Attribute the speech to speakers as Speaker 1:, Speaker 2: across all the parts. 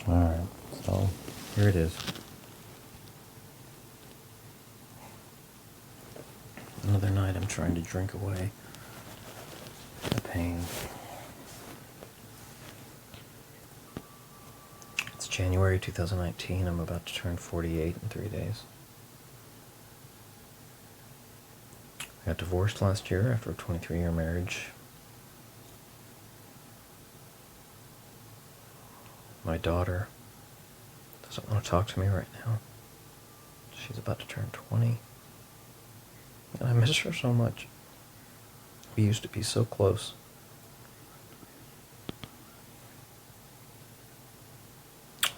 Speaker 1: Alright, so here it is. Another night I'm trying to drink away the pain. It's January 2019. I'm about to turn 48 in 3 days. I got divorced last year after a 23-year marriage. My daughter doesn't want to talk to me right now. She's about to turn 20. And I miss her so much. We used to be so close.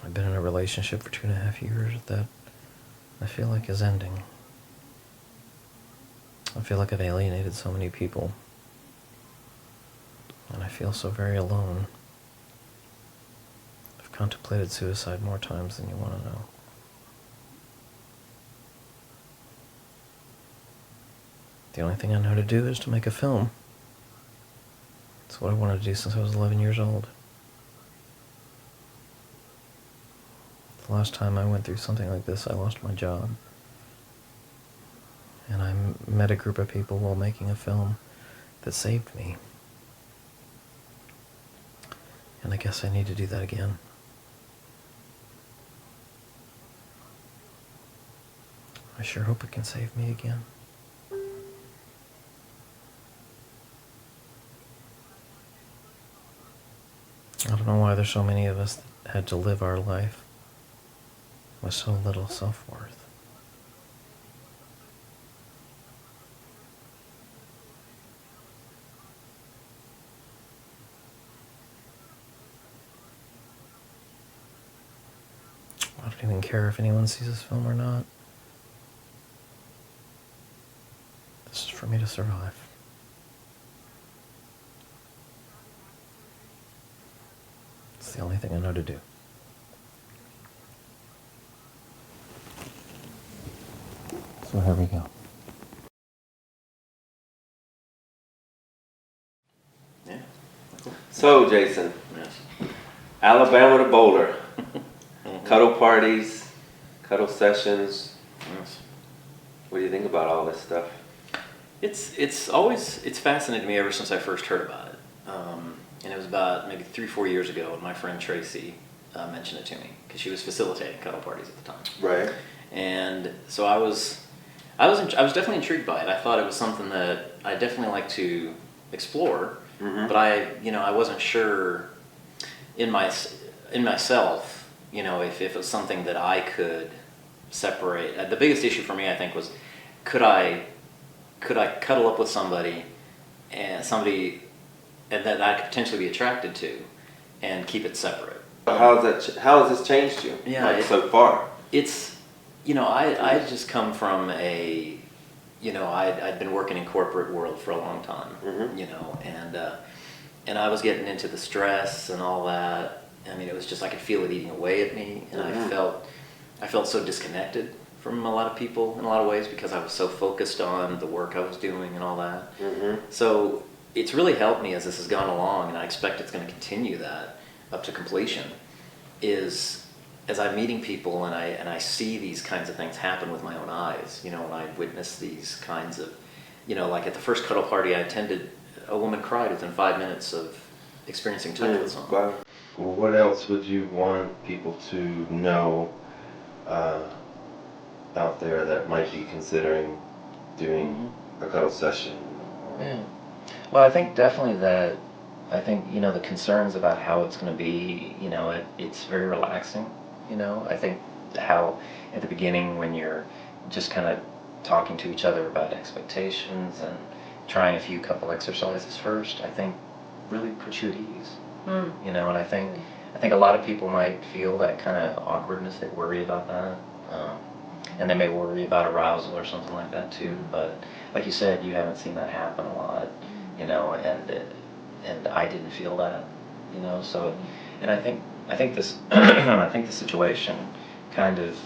Speaker 1: I've been in a relationship for 2.5 years that I feel like is ending. I feel like I've alienated so many people. And I feel so very alone. I've contemplated suicide more times than you want to know. The only thing I know to do is to make a film. It's what I wanted to do since I was 11 years old. The last time I went through something like this, I lost my job. And I met a group of people while making a film that saved me. And I guess I need to do that again. I sure hope it can save me again. I don't know why there's so many of us that had to live our life with so little self-worth. I don't even care if anyone sees this film or not. This is for me to survive. It's the only thing I know to do. So here we go.
Speaker 2: Yeah.
Speaker 3: So, Jason,
Speaker 2: Yes.
Speaker 3: Alabama to Boulder, cuddle parties, cuddle sessions.
Speaker 2: Yes.
Speaker 3: What do you think about all this stuff?
Speaker 2: It's fascinated me ever since I first heard about it. And it was about maybe 3-4 years ago when my friend Tracy mentioned it to me because she was facilitating cuddle parties at the time.
Speaker 3: Right.
Speaker 2: And so I was definitely intrigued by it. I thought it was something that I definitely like to explore, but I wasn't sure in myself, if it was something that I could separate. The biggest issue for me, I think, was could I cuddle up with somebody and that I could potentially be attracted to, and keep it separate.
Speaker 3: How has this changed you?
Speaker 2: Yeah,
Speaker 3: so far.
Speaker 2: It's, I just come from I'd been working in corporate world for a long time, and I was getting into the stress and all that. I mean, it was just, I could feel it eating away at me, and I felt so disconnected from a lot of people in a lot of ways because I was so focused on the work I was doing and all that. So it's really helped me as this has gone along, and I expect it's going to continue that up to completion, is as I'm meeting people and I see these kinds of things happen with my own eyes, when I witness these kinds of, like at the first cuddle party I attended, a woman cried within 5 minutes of experiencing touch with someone.
Speaker 3: Wow. Well, what else would you want people to know out there that might be considering doing a cuddle session?
Speaker 2: Yeah. Well, I think definitely that, the concerns about how it's going to be, it's very relaxing, I think how at the beginning when you're just kind of talking to each other about expectations and trying a few couple exercises first, I think really puts you at ease, and I think a lot of people might feel that kind of awkwardness, they worry about that, and they may worry about arousal or something like that too, but like you said, you haven't seen that happen a lot, and I didn't feel that, so, and I think this, I think the situation kind of,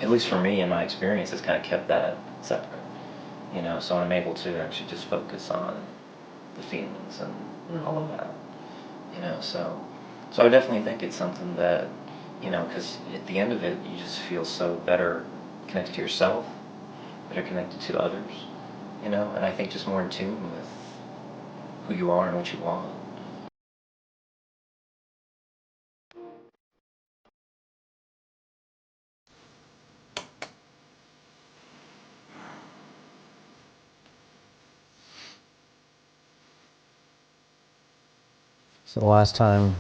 Speaker 2: at least for me in my experience, has kind of kept that separate, so I'm able to actually just focus on the feelings and all of that, so So I definitely think it's something that, because at the end of it, you just feel so better connected to yourself, better connected to others, and I think just more in tune with who you are and what you want.
Speaker 1: So the last time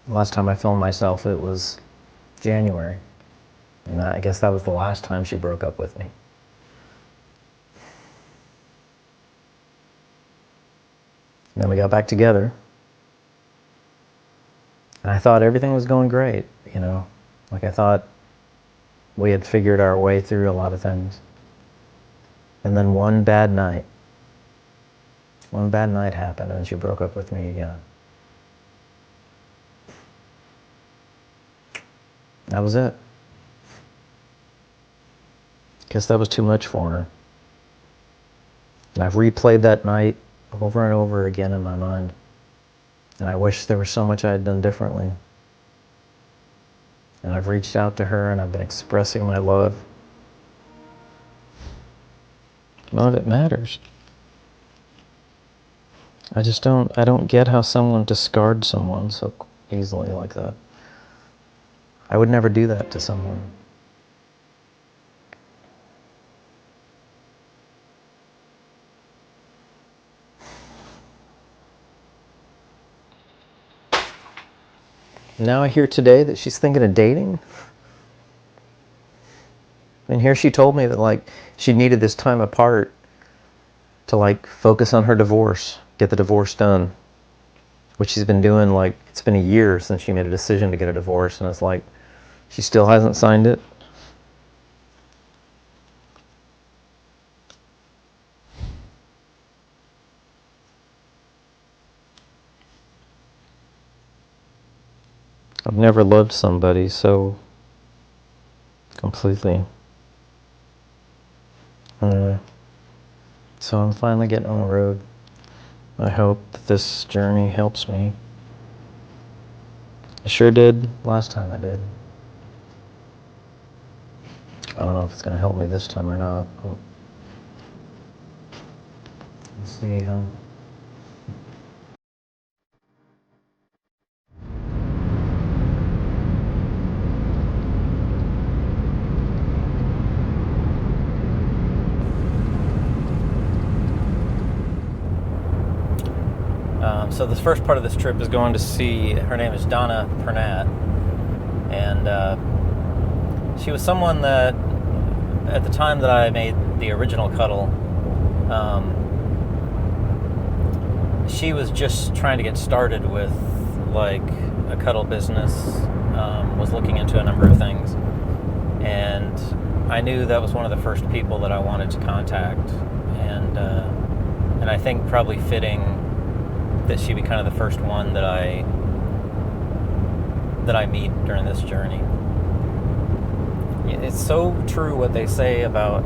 Speaker 1: I filmed myself, it was January. And I guess that was the last time she broke up with me. And then we got back together. And I thought everything was going great, Like I thought we had figured our way through a lot of things. And then one bad night happened and she broke up with me again. That was it. Guess that was too much for her. And I've replayed that night over and over again in my mind. And I wish there was so much I had done differently. And I've reached out to her and I've been expressing my love. None of it matters. I don't get how someone discards someone so easily like that. I would never do that to someone. Now I hear today that she's thinking of dating. And here she told me that she needed this time apart to focus on her divorce, get the divorce done. Which she's been doing, it's been a year since she made a decision to get a divorce, and it's like she still hasn't signed it. I've never loved somebody so completely. So I'm finally getting on the road. I hope that this journey helps me. I sure did last time I did. I don't know if it's going to help me this time or not. Let's see. So this first part of this trip is going to see, her name is Donna Pirnat, and she was someone that, at the time that I made the original Cuddle, she was just trying to get started with a Cuddle business, was looking into a number of things, and I knew that was one of the first people that I wanted to contact, and I think probably fitting that she be kind of the first one that I meet during this journey. It's so true what they say about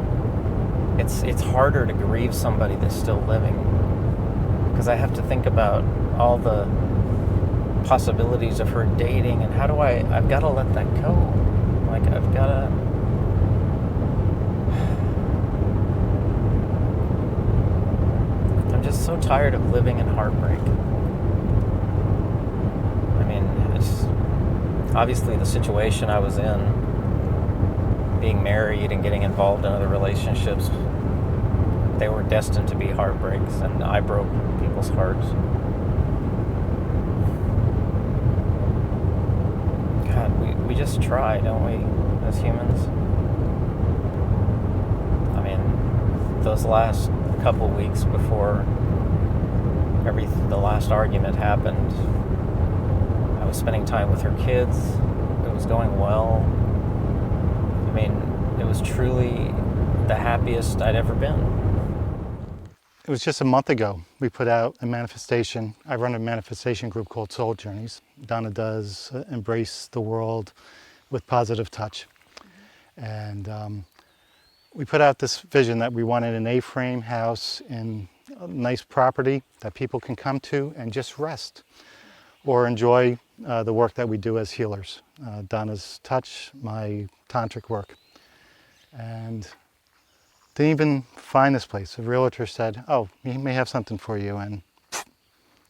Speaker 1: it's harder to grieve somebody that's still living, because I have to think about all the possibilities of her dating, and I've got to let that go. I've got to. I'm just so tired of living in heartbreak. I mean, it's obviously the situation I was in, being married and getting involved in other relationships, they were destined to be heartbreaks, and I broke people's hearts. God, we just try, don't we, as humans? I mean, those last couple weeks before the last argument happened, I was spending time with her kids. It was going well. I mean, it was truly the happiest I'd ever been.
Speaker 4: It was just a month ago we put out a manifestation. I run a manifestation group called Soul Journeys. Donna does embrace the world with positive touch. And we put out this vision that we wanted an A-frame house in a nice property that people can come to and just rest. or enjoy the work that we do as healers. Donna's touch, my tantric work. And didn't even find this place. A realtor said, oh, he may have something for you, and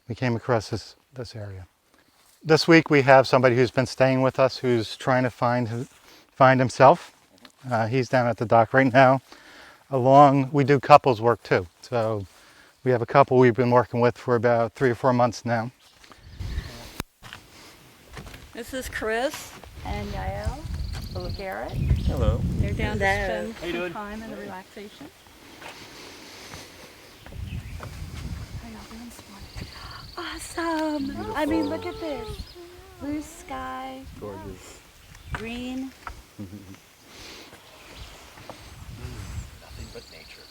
Speaker 4: we came across this area. This week we have somebody who's been staying with us who's trying to find himself. He's down at the dock right now. We do couples work too. So we have a couple we've been working with for about 3 or 4 months now.
Speaker 5: This is Chris and Yael, little Garrett.
Speaker 1: Hello.
Speaker 5: They're down to
Speaker 6: Hello.
Speaker 5: spend some time in the relaxation. How y'all doing this morning? Awesome! I mean, look at this. Blue sky.
Speaker 1: Gorgeous.
Speaker 5: Green.
Speaker 1: Nothing but nature.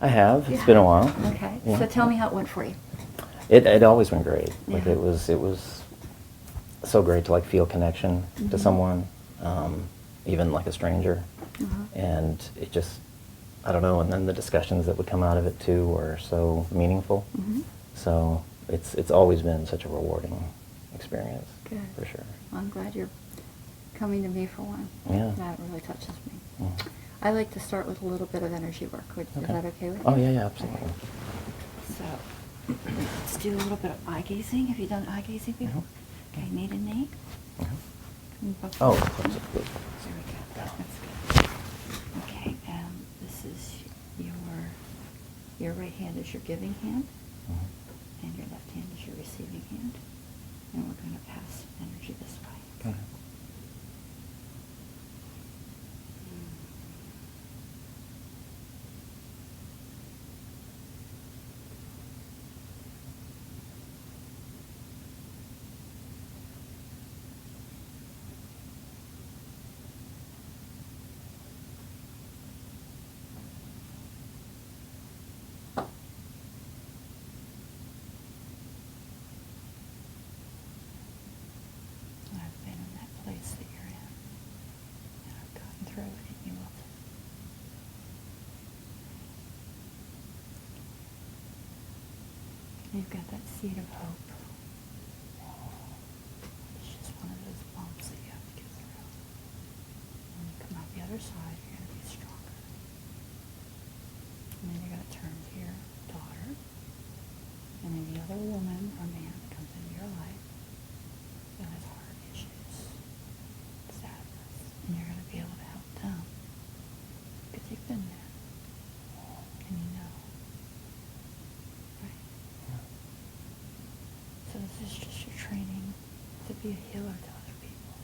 Speaker 1: I have. It's been a while.
Speaker 5: Okay.
Speaker 1: Yeah.
Speaker 5: So tell me how it went for you.
Speaker 1: It always went great. Like
Speaker 5: Yeah.
Speaker 1: it was so great to like feel connection to someone, even like a stranger, and it just I don't know. And then the discussions that would come out of it too were so meaningful. So it's always been such a rewarding experience.
Speaker 5: Good.
Speaker 1: For sure.
Speaker 5: I'm glad you're coming to me for one.
Speaker 1: Yeah.
Speaker 5: That really touches me.
Speaker 1: Mm.
Speaker 5: I like to start with a little bit of energy work. Is that okay with you?
Speaker 1: Oh yeah, absolutely.
Speaker 5: So, let's do a little bit of eye gazing. Have you done eye gazing before? Okay, knee to knee.
Speaker 1: Oh,
Speaker 5: There
Speaker 1: absolutely.
Speaker 5: we go. That's good. Okay, this is your right hand is your giving hand, and your left hand is your receiving hand. And we're going to pass energy this way.
Speaker 1: Okay.
Speaker 5: I've been in that place that you're in, and I've gotten through it, and you will too. You've got that seed of hope. It's just one of those bumps that you have to get through. When you come out the other side, you're going to be stronger. And then you're going to turn to your daughter, and any other woman or man that comes into your life that has heart issues, sadness, and you're going to be able to help them because you've been there and you know. Right? So this is just your training to be a healer to other people.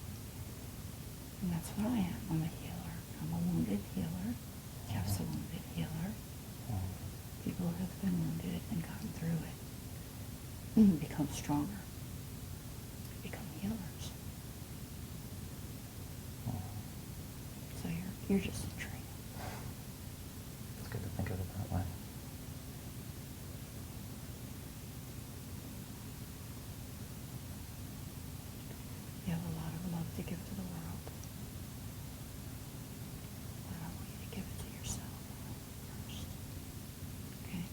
Speaker 5: And that's what I am. I'm a healer. I'm a wounded healer. Jeff's a wounded healer. People who have been wounded and gotten through it become stronger. Become healers. So you're just in training.
Speaker 1: It's good to think of it that way.
Speaker 5: You have a lot of love to give to the world. But I want you to give it to yourself first. Okay?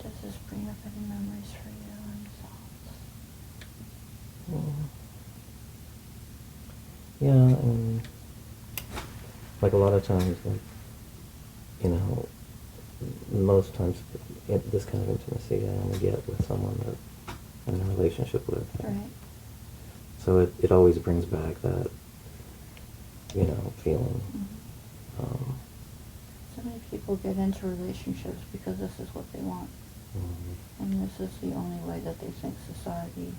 Speaker 5: Does this bring up any memories for you and thoughts?
Speaker 1: Yeah, like a lot of times, like, you know, most times this kind of intimacy I only get with someone that I'm in a relationship with.
Speaker 5: Right.
Speaker 1: So it always brings back that, you know, feeling.
Speaker 5: So many people get into relationships because this is what they want. And this is the only way that they think society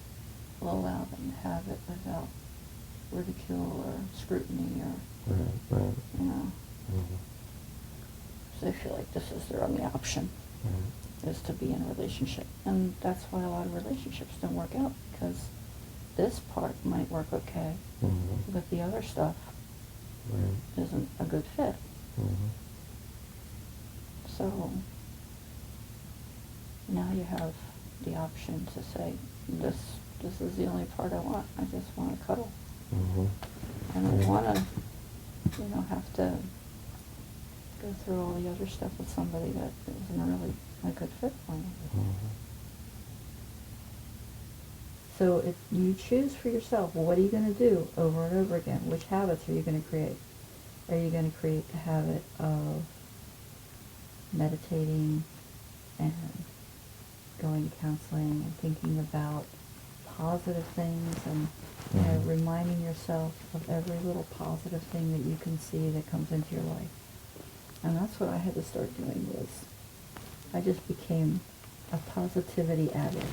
Speaker 5: will allow them to have it without ridicule or scrutiny or,
Speaker 1: Right.
Speaker 5: you know. So they feel like this is their only option, is to be in a relationship. And that's why a lot of relationships don't work out, because this part might work okay, but the other stuff isn't a good fit. So now you have the option to say, this is the only part I want. I just want to cuddle. I don't want to, have to go through all the other stuff with somebody that isn't really a good fit for me. So if you choose for yourself, well, what are you going to do over and over again? Which habits are you going to create? Are you going to create the habit of meditating and going to counseling and thinking about positive things and reminding yourself of every little positive thing that you can see that comes into your life? And that's what I had to start doing. Was I just became a positivity addict.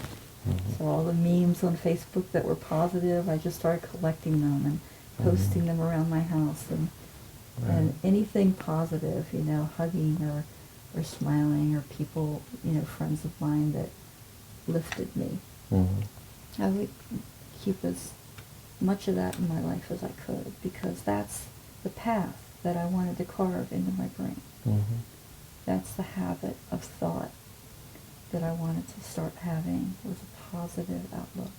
Speaker 5: So all the memes on Facebook that were positive, I just started collecting them and posting them around my house, and anything positive, hugging or smiling, or people, friends of mine that lifted me. I would keep as much of that in my life as I could, because that's the path that I wanted to carve into my brain. That's the habit of thought that I wanted to start having, was a positive outlook,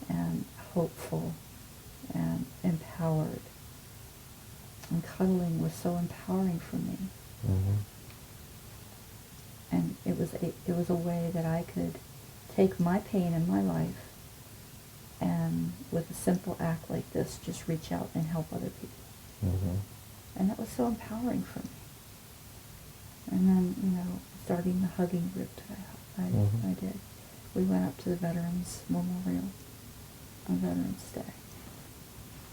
Speaker 5: and hopeful and empowered. And cuddling was so empowering for me. And it was a way that I could take my pain in my life and with a simple act like this, just reach out and help other people. And that was so empowering for me. And then, starting the hugging group that I did. We went up to the Veterans Memorial on Veterans Day.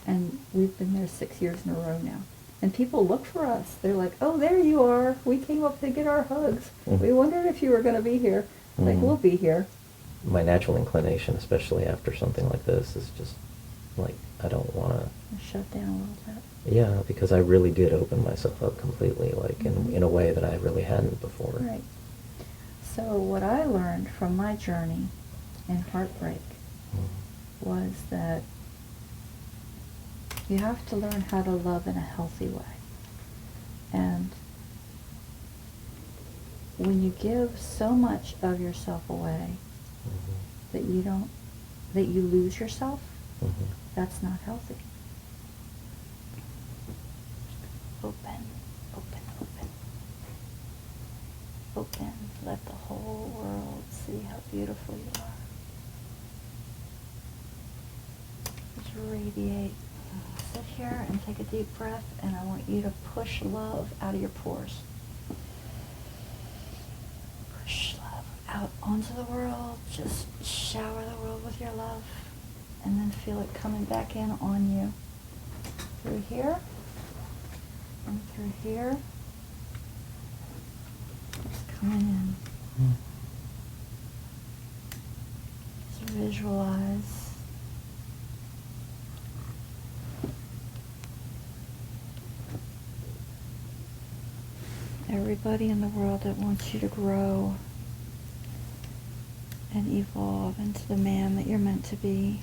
Speaker 5: And we've been there 6 years in a row now. And people look for us. They're like, oh, there you are. We came up to get our hugs. We wondered if you were going to be here. Like, we'll be here.
Speaker 1: My natural inclination, especially after something like this, is just like, I don't want to...
Speaker 5: Shut down a little bit.
Speaker 1: Yeah, because I really did open myself up completely, like in a way that I really hadn't before.
Speaker 5: Right. So what I learned from my journey in heartbreak was that you have to learn how to love in a healthy way. And when you give so much of yourself away that you lose yourself, that's not healthy. Open, open, open. Open. Let the whole world see how beautiful you are. Just radiate. Sit here and take a deep breath, and I want you to push love out of your pores. Push love out onto the world. Just shower the world with your love, and then feel it coming back in on you. Through here, and through here. Just coming in. Just visualize. Everybody in the world that wants you to grow and evolve into the man that you're meant to be.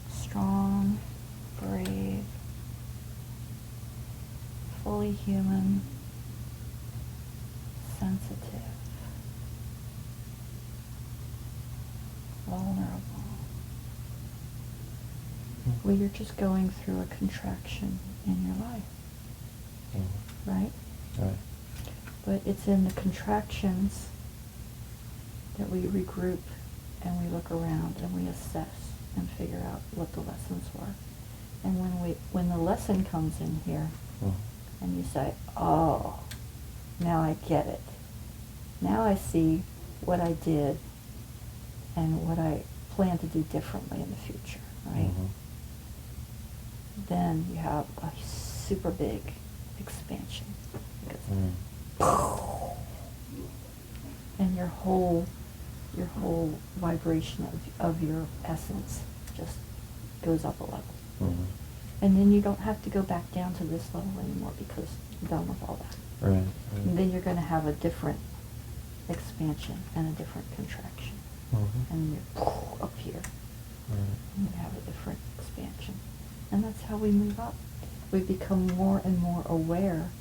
Speaker 5: Strong, brave, fully human, sensitive, vulnerable. Well, you're just going through a contraction in your life. Right?
Speaker 1: Right.
Speaker 5: But it's in the contractions that we regroup and we look around and we assess and figure out what the lessons were. And when the lesson comes in here and you say, oh, now I get it. Now I see what I did and what I plan to do differently in the future, right? Then you have a super big expansion. And your whole vibration of your essence just goes up a level. And then you don't have to go back down to this level anymore because you're done with all that.
Speaker 1: Right.
Speaker 5: And then you're going to have a different expansion and a different contraction. And you're up here. And you have a different expansion. And that's how we move up. We become more and more aware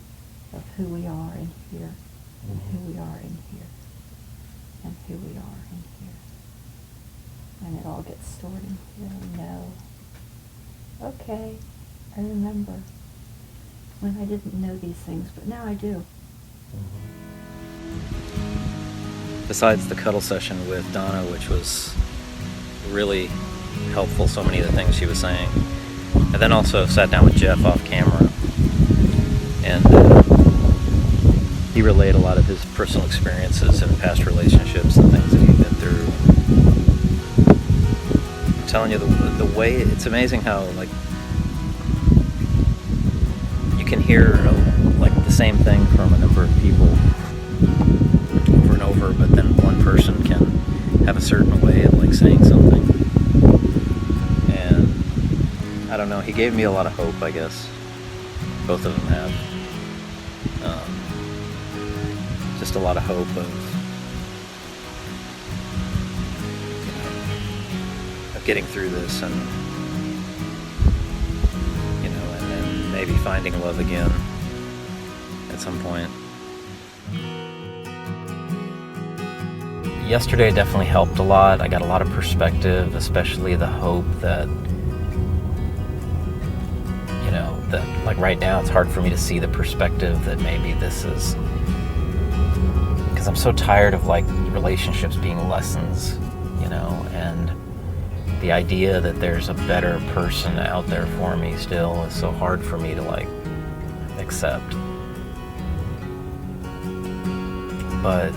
Speaker 5: of who we are in here, and who we are in here, and who we are in here. And it all gets stored in here. We know, okay, I remember when I didn't know these things, but now I do.
Speaker 1: besides the cuddle session with Donna, which was really helpful, so many of the things she was saying, and then also sat down with Jeff off camera, and he relayed a lot of his personal experiences and past relationships and things that he'd been through. I'm telling you, the way, it's amazing how, like, you can hear like the same thing from a number of people over and over, but then one person can have a certain way of like saying something. And I don't know, he gave me a lot of hope, I guess. Both of them have. Just a lot of hope of, of getting through this, and and then maybe finding love again at some point. Yesterday definitely helped a lot. I got a lot of perspective, especially the hope that, that like right now it's hard for me to see the perspective that maybe this is, because I'm so tired of like relationships being lessons, and the idea that there's a better person out there for me still is so hard for me to like accept. But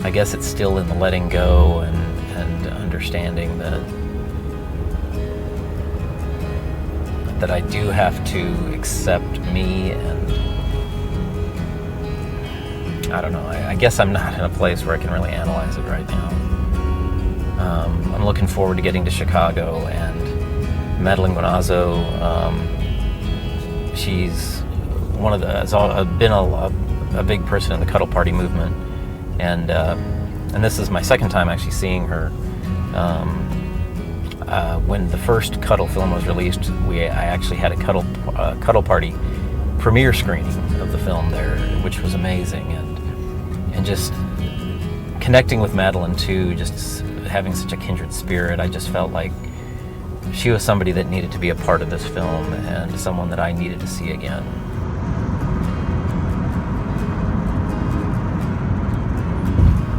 Speaker 1: I guess it's still in the letting go and understanding that I do have to accept me, and I don't know, I guess I'm not in a place where I can really analyze it right now. I'm looking forward to getting to Chicago and Madelon Guinazzo. She's one of the, has been a big person in the Cuddle Party movement, and this is my second time actually seeing her. When the first Cuddle film was released, I actually had a Cuddle Party premiere screening of the film there, which was amazing, and just connecting with Madelon too, just having such a kindred spirit. I just felt like she was somebody that needed to be a part of this film, and someone that I needed to see again.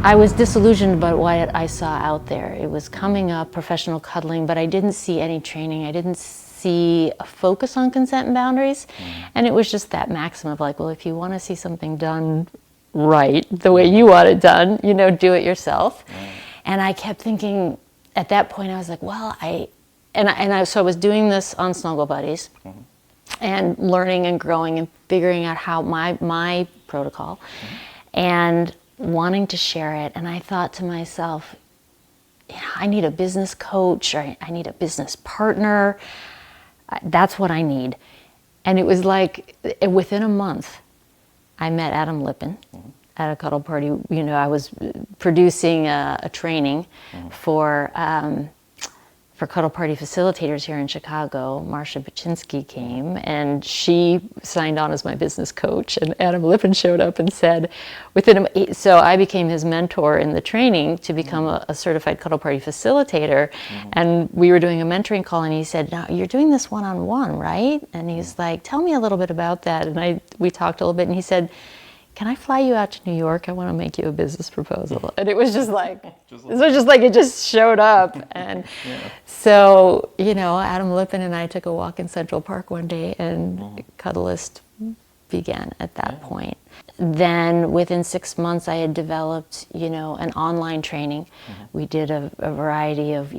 Speaker 6: I was disillusioned by what I saw out there. It was coming up, professional cuddling, but I didn't see any training. I didn't see a focus on consent and boundaries. And it was just that maxim of like, well, if you want to see something done right, the way you want it done, do it yourself. And I kept thinking, at that point, I was like, well, so I was doing this on Snuggle Buddies, and learning and growing and figuring out how my protocol, and wanting to share it. And I thought to myself, I need a business coach, or I need a business partner. That's what I need. And it was like, within a month, I met Adam Lippin at a Cuddle Party. I was producing a training for Cuddle Party facilitators here in Chicago. Marcia Baczynski came, and she signed on as my business coach, and Adam Lippin showed up and said, so I became his mentor in the training to become a certified Cuddle Party facilitator. And we were doing a mentoring call, and he said, now you're doing this one-on-one, right? And he's like, tell me a little bit about that. And we talked a little bit, and he said, can I fly you out to New York? I want to make you a business proposal. And it was just like, it just showed up. And so, Adam Lippin and I took a walk in Central Park one day, and Cuddlist began at that point. Then within 6 months, I had developed, an online training. We did a variety of,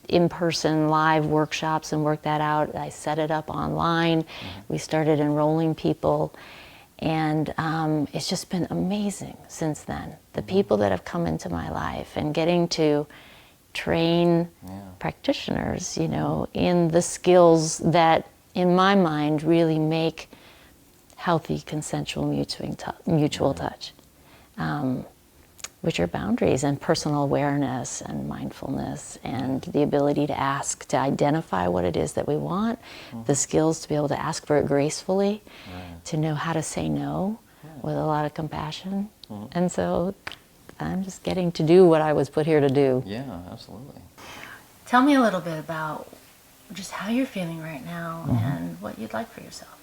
Speaker 6: in-person live workshops and worked that out. I set it up online. We started enrolling people. And it's just been amazing since then. The people that have come into my life, and getting to train practitioners, in the skills that, in my mind, really make healthy, consensual, mutual touch, which are boundaries and personal awareness and mindfulness, and the ability to ask, to identify what it is that we want, the skills to be able to ask for it gracefully, to know how to say no with a lot of compassion. And so I'm just getting to do what I was put here to do.
Speaker 1: Yeah, absolutely.
Speaker 6: Tell me a little bit about just how you're feeling right now and what you'd like for yourself.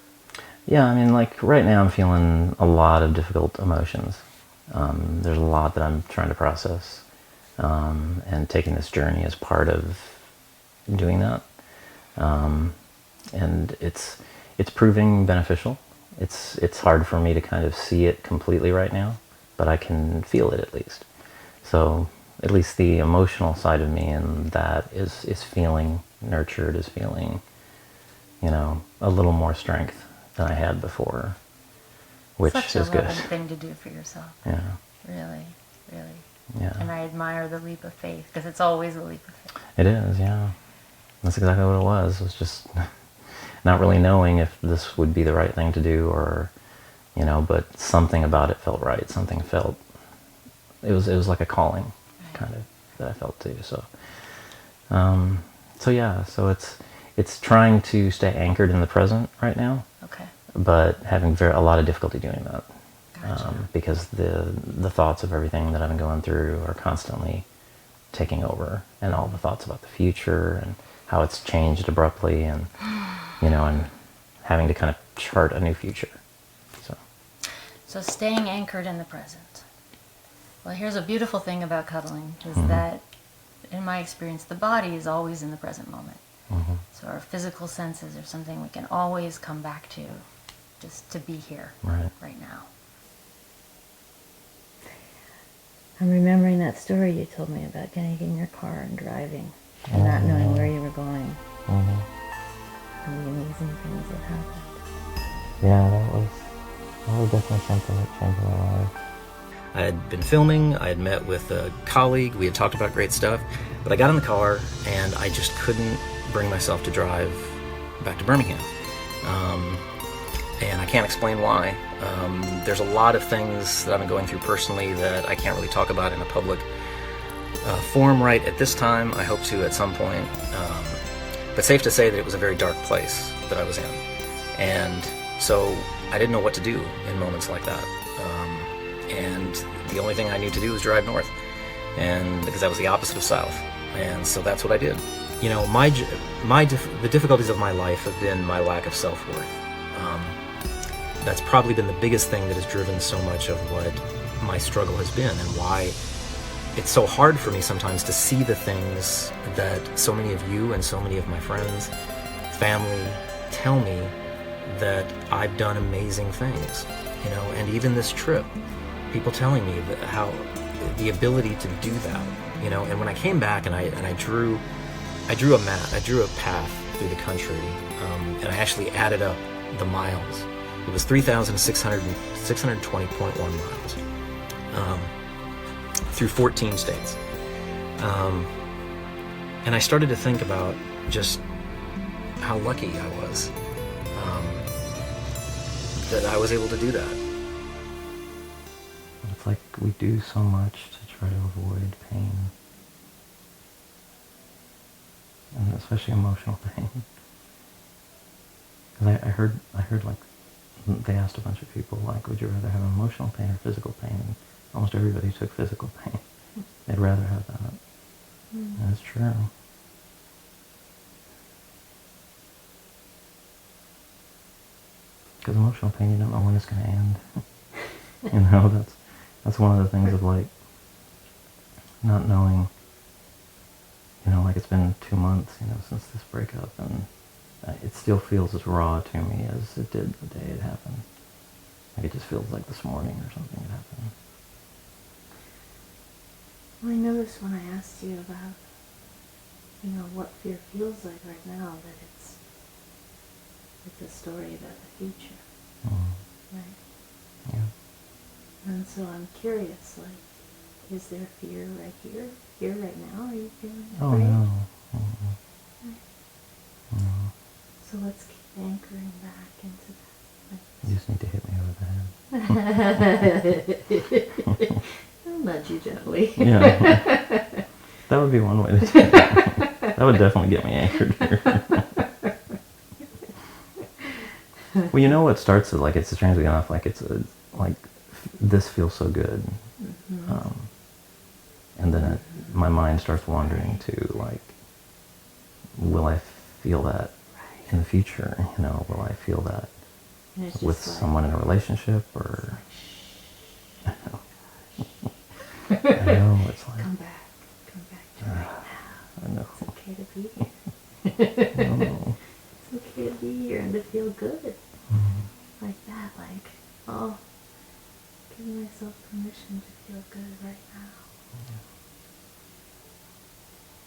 Speaker 1: Yeah, I mean, like right now I'm feeling a lot of difficult emotions. There's a lot that I'm trying to process, and taking this journey as part of doing that. And it's proving beneficial. It's hard for me to kind of see it completely right now, but I can feel it at least. So at least the emotional side of me and that is feeling nurtured, is feeling, you know, a little more strength than I had before, which
Speaker 6: Such
Speaker 1: is
Speaker 6: a
Speaker 1: good.
Speaker 6: loving thing to do for yourself.
Speaker 1: Yeah.
Speaker 6: Really, really.
Speaker 1: Yeah.
Speaker 6: And I admire the leap of faith, because it's always a leap of faith.
Speaker 1: It is, yeah. That's exactly what it was. It was just not really knowing if this would be the right thing to do, or, you know, but something about it felt right. Something felt, it was like a calling, kind of, that I felt too. So, so yeah, so it's trying to stay anchored in the present right now,
Speaker 6: Okay.
Speaker 1: but having a lot of difficulty doing that.
Speaker 6: Gotcha.
Speaker 1: Because the thoughts of everything that I've been going through are constantly taking over, and all the thoughts about the future and how it's changed abruptly, and, you know, and having to kind of chart a new future.
Speaker 6: So staying anchored in the present. Well, here's a beautiful thing about cuddling, is that, in my experience, the body is always in the present moment. So our physical senses are something we can always come back to, just to be here, right now. I'm remembering that story you told me about getting in your car and driving, and not knowing where you were going, and the amazing things that happened.
Speaker 1: Yeah, that was definitely something that changed my life. I had been filming, I had met with a colleague, we had talked about great stuff, but I got in the car and I just couldn't bring myself to drive back to Birmingham. And I can't explain why. There's a lot of things that I've been going through personally that I can't really talk about in a public forum right at this time. I hope to at some point. But safe to say that it was a very dark place that I was in. And so I didn't know what to do in moments like that. And the only thing I knew to do was drive north, and because that was the opposite of south. And so that's what I did. You know, the difficulties of my life have been my lack of self-worth. That's probably been the biggest thing that has driven so much of what my struggle has been, and why it's so hard for me sometimes to see the things that so many of you and so many of my friends, family, tell me that I've done amazing things, you know, and even this trip, people telling me that how the ability to do that, you know. And when I came back and I drew a map, I drew a path through the country, and I actually added up the miles. It was 3,620.1 miles through 14 states. And I started to think about just how lucky I was that I was able to do that. It's like we do so much to try to avoid pain, and especially emotional pain. Because I heard like, they asked a bunch of people, like, would you rather have emotional pain or physical pain? And almost everybody took physical pain. They'd rather have that. And it's true. Because emotional pain, you don't know when it's going to end. You know, that's one of the things of, like, not knowing, you know, like, it's been 2 months, you know, since this breakup, and it still feels as raw to me as it did the day it happened. Like, it just feels like this morning or something that happened.
Speaker 5: Well, I noticed when I asked you about, you know, what fear feels like right now, that it's a story about the future, right?
Speaker 1: Yeah.
Speaker 5: And so I'm curious, like, is there fear right here? Here right now? Are you feeling afraid?
Speaker 1: Oh, no. No.
Speaker 5: So let's keep anchoring back into that. Like,
Speaker 1: You just need to hit me over the head.
Speaker 5: I'll nudge you gently.
Speaker 1: Yeah. That would be one way to do it. That would definitely get me anchored here. Well, you know what starts it, like, it's strangely enough, like, like, this feels so good. And then my mind starts wandering to, like, will I feel that in the future? You know, will I feel that with someone in a relationship, or
Speaker 5: like, oh, giving myself permission to feel good right now.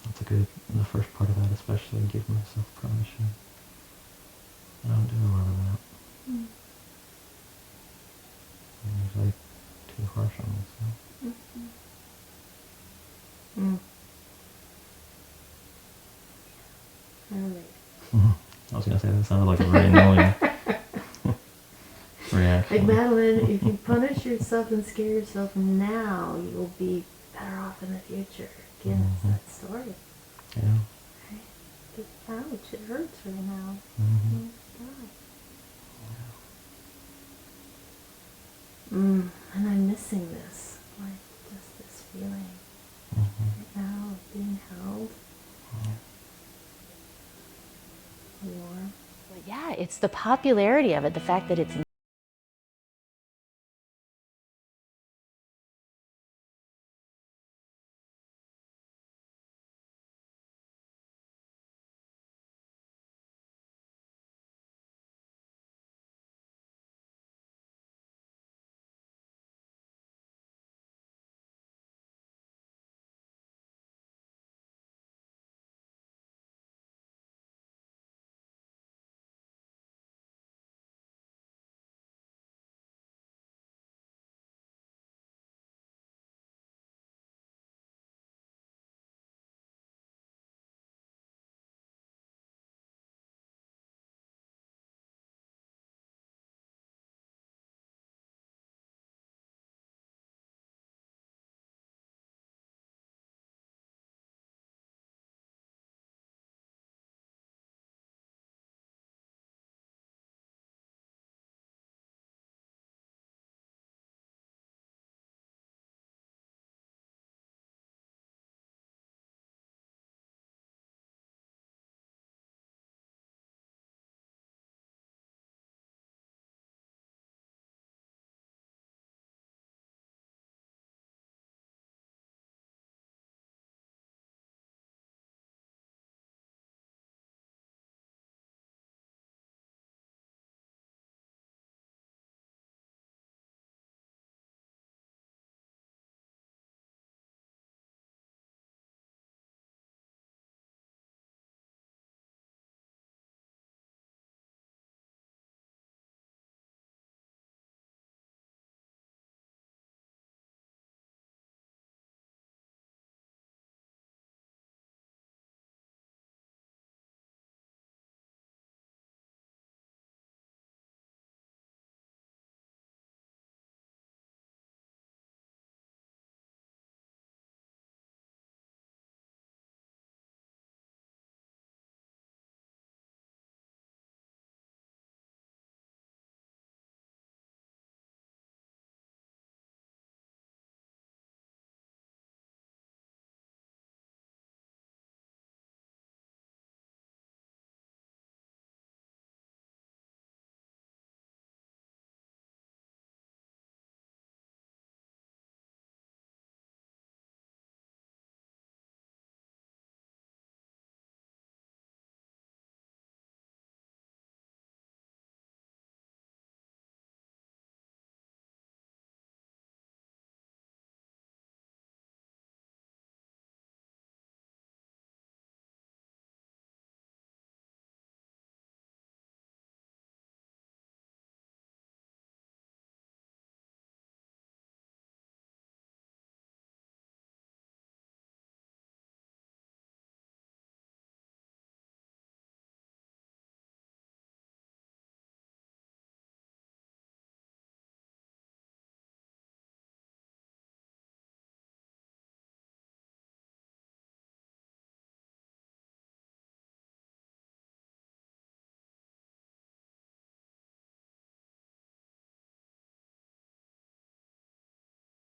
Speaker 1: That's the first part of that especially, giving myself permission. I don't do a lot of that.
Speaker 5: Mm.
Speaker 1: I'm usually too harsh on myself.
Speaker 5: Mm-hmm. Mm. I relate.
Speaker 1: I was going to say that sounded like a very annoying reaction.
Speaker 5: Like, Madeline, if you punish yourself and scare yourself now, you will be better off in the future. Again, it's that story.
Speaker 1: Yeah.
Speaker 5: Right? Ouch, it hurts right now.
Speaker 1: Mm-hmm.
Speaker 5: Oh my God. And I'm missing this. Like, just this feeling right now of being held. Warm.
Speaker 6: But yeah, it's the popularity of it, the fact that it's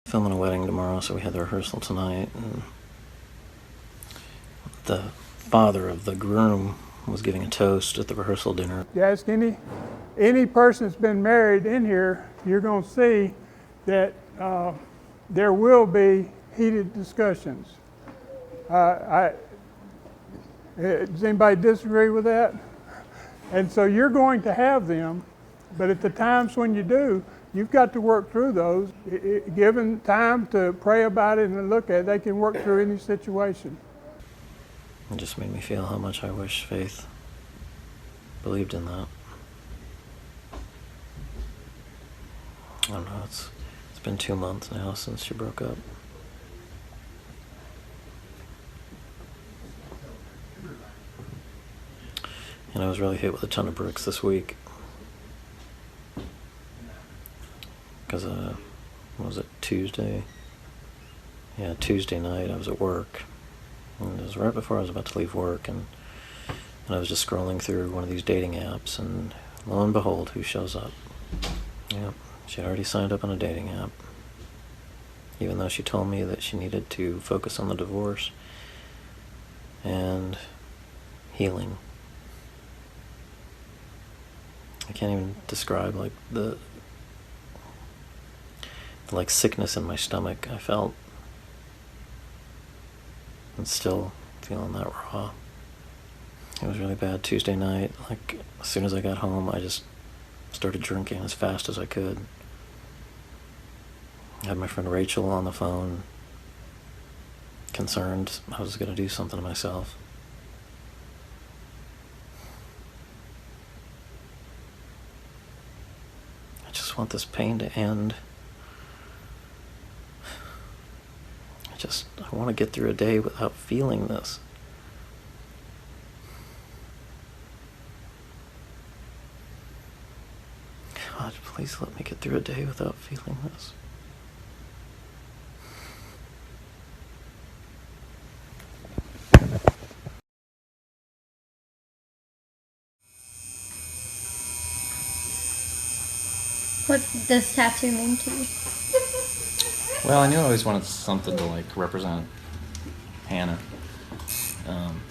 Speaker 1: Filming a wedding tomorrow, so we had the rehearsal tonight, and the father of the groom was giving a toast at the rehearsal dinner.
Speaker 7: You ask any person that's been married in here, you're going to see that there will be heated discussions. Does anybody disagree with that? And so you're going to have them But at the times when you do, you've got to work through those. Given time to pray about it and look at it, they can work through any situation.
Speaker 1: It just made me feel how much I wish Faith believed in that. I don't know, it's been 2 months now since she broke up. And I was really hit with a ton of bricks this week. Because, what was it, Tuesday? Yeah, Tuesday night I was at work. And it was right before I was about to leave work, and I was just scrolling through one of these dating apps, and lo and behold, who shows up? Yep, she had already signed up on a dating app. Even though she told me that she needed to focus on the divorce and healing. I can't even describe like the sickness in my stomach I felt. And still feeling that raw. It was really bad Tuesday night. Like, as soon as I got home, I just started drinking as fast as I could. I had my friend Rachel on the phone, concerned I was going to do something to myself. I just want this pain to end. I want to get through a day without feeling this. God, please let me get through a day without feeling this.
Speaker 8: What does tattoo mean to you?
Speaker 2: Well, I knew I always wanted something to like represent Hannah,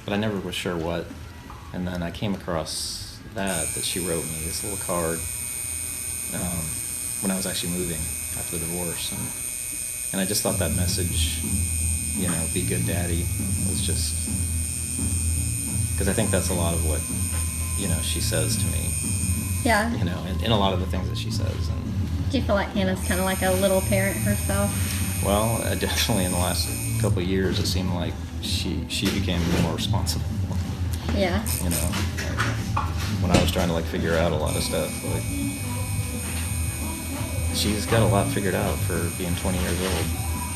Speaker 2: but I never was sure what. And then I came across that she wrote me this little card when I was actually moving after the divorce, and I just thought that message, you know, be good daddy, was just because I think that's a lot of what, you know, she says to me.
Speaker 8: Yeah.
Speaker 2: You know, in a lot of the things that she says. And
Speaker 8: do you feel like Hannah's kind of like a little parent herself?
Speaker 2: well, definitely in the last couple of years, it seemed like she became more responsible.
Speaker 8: Yeah.
Speaker 2: You know, like when I was trying to like figure out a lot of stuff, like she's got a lot figured out for being 20 years old.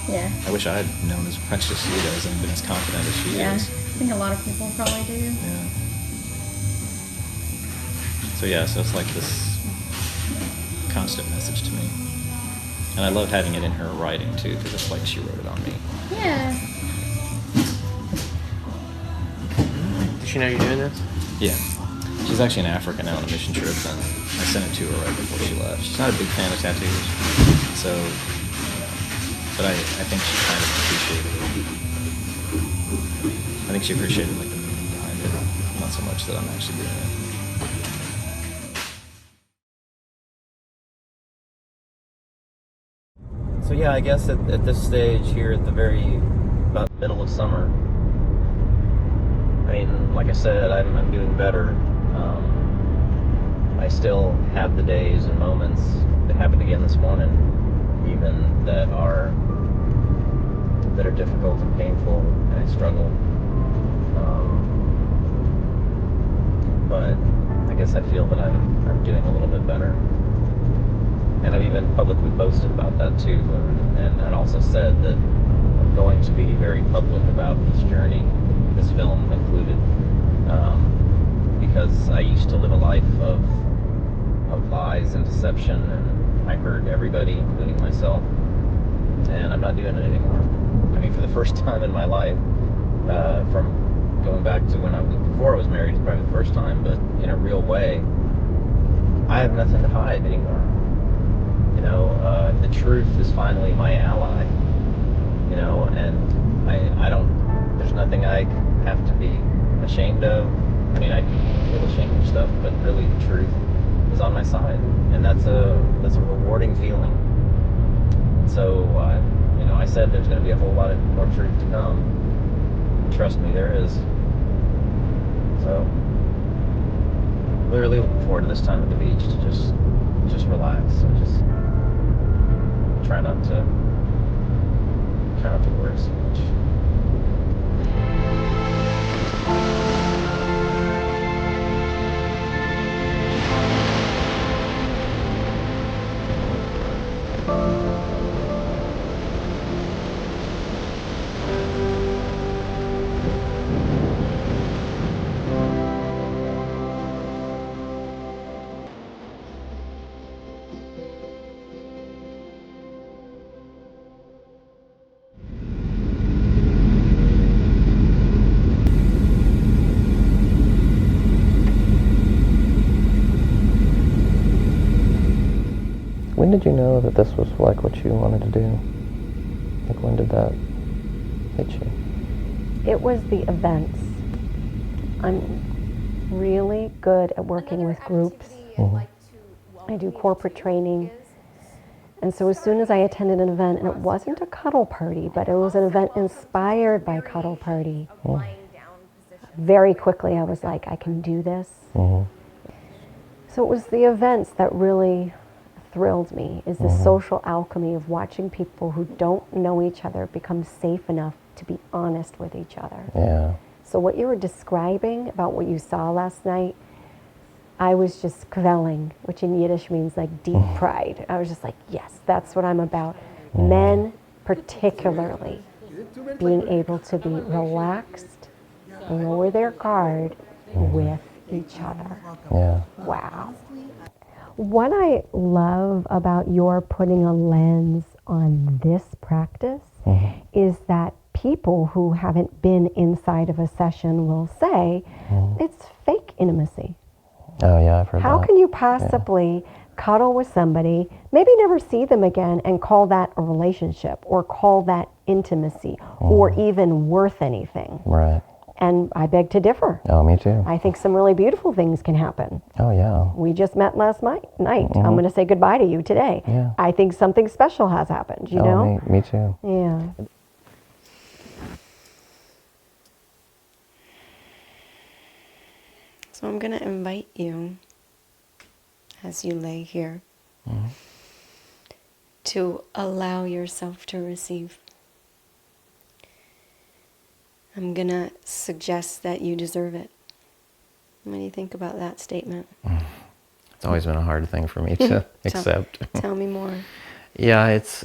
Speaker 8: Yeah.
Speaker 2: I wish I had known as much as she does and been as confident as she
Speaker 8: Yeah.
Speaker 2: is.
Speaker 8: I think a lot of people probably do.
Speaker 2: Yeah. So yeah, so it's like this constant message to me. And I love having it in her writing too, because it's like she wrote it on me.
Speaker 8: Yeah.
Speaker 9: Does she know you're doing this?
Speaker 2: Yeah. She's actually in Africa now on a mission trip, and I sent it to her right before she left. She's not a big fan of tattoos, so, you know, but I think she kind of appreciated it. I think she appreciated like the meaning behind it, not so much that I'm actually doing it. So yeah, I guess at this stage here at the about middle of summer, I mean, like I said, I'm doing better. I still have the days and moments that happened again this morning, even that are difficult and painful, and I struggle. But I guess I feel that I'm doing a little bit better. And I've even publicly posted about that too, and also said that I'm going to be very public about this journey, this film included, because I used to live a life of lies and deception, and I hurt everybody, including myself, and I'm not doing it anymore. I mean, for the first time in my life, from going back to before I was married, it's probably the first time, but in a real way, I have nothing to hide anymore. You know, the truth is finally my ally, you know, and I don't, there's nothing I have to be ashamed of. I mean, I feel ashamed of stuff, but really the truth is on my side, and that's a rewarding feeling. So, you know, I said there's going to be a whole lot of more truth to come. Trust me, there is. So, really looking forward to this time at the beach to just
Speaker 1: just relax and just try not to worry so much. When did you know that this was like what you wanted to do? Like when did that hit you?
Speaker 10: It was the events. I'm really good at working with groups. I do corporate training. And so as soon as I attended an event, and it wasn't a cuddle party, but it was an event inspired by Cuddle Party, very quickly I was like, I can do this. So it was the events that really thrilled me, is the social alchemy of watching people who don't know each other become safe enough to be honest with each other.
Speaker 1: Yeah.
Speaker 10: So what you were describing about what you saw last night, I was just kvelling, which in Yiddish means like deep pride. I was just like, yes, that's what I'm about. Men particularly being able to be relaxed, lower their guard with each other.
Speaker 1: Yeah.
Speaker 10: Wow. What I love about your putting a lens on this practice is that people who haven't been inside of a session will say it's fake intimacy.
Speaker 1: Oh yeah, I've heard that.
Speaker 10: How can you possibly cuddle with somebody, maybe never see them again, and call that a relationship or call that intimacy or even worth anything?
Speaker 1: Right.
Speaker 10: And I beg to differ.
Speaker 1: Oh, me too.
Speaker 10: I think some really beautiful things can happen.
Speaker 1: Oh yeah.
Speaker 10: We just met last night. I'm going to say goodbye to you today.
Speaker 1: Yeah.
Speaker 10: I think something special has happened, you know?
Speaker 1: Me too.
Speaker 10: Yeah.
Speaker 11: So I'm going to invite you, as you lay here, to allow yourself to receive. I'm going to suggest that you deserve it. What do you think about that statement?
Speaker 1: It's always been a hard thing for me to accept.
Speaker 11: Tell me more.
Speaker 1: Yeah, it's,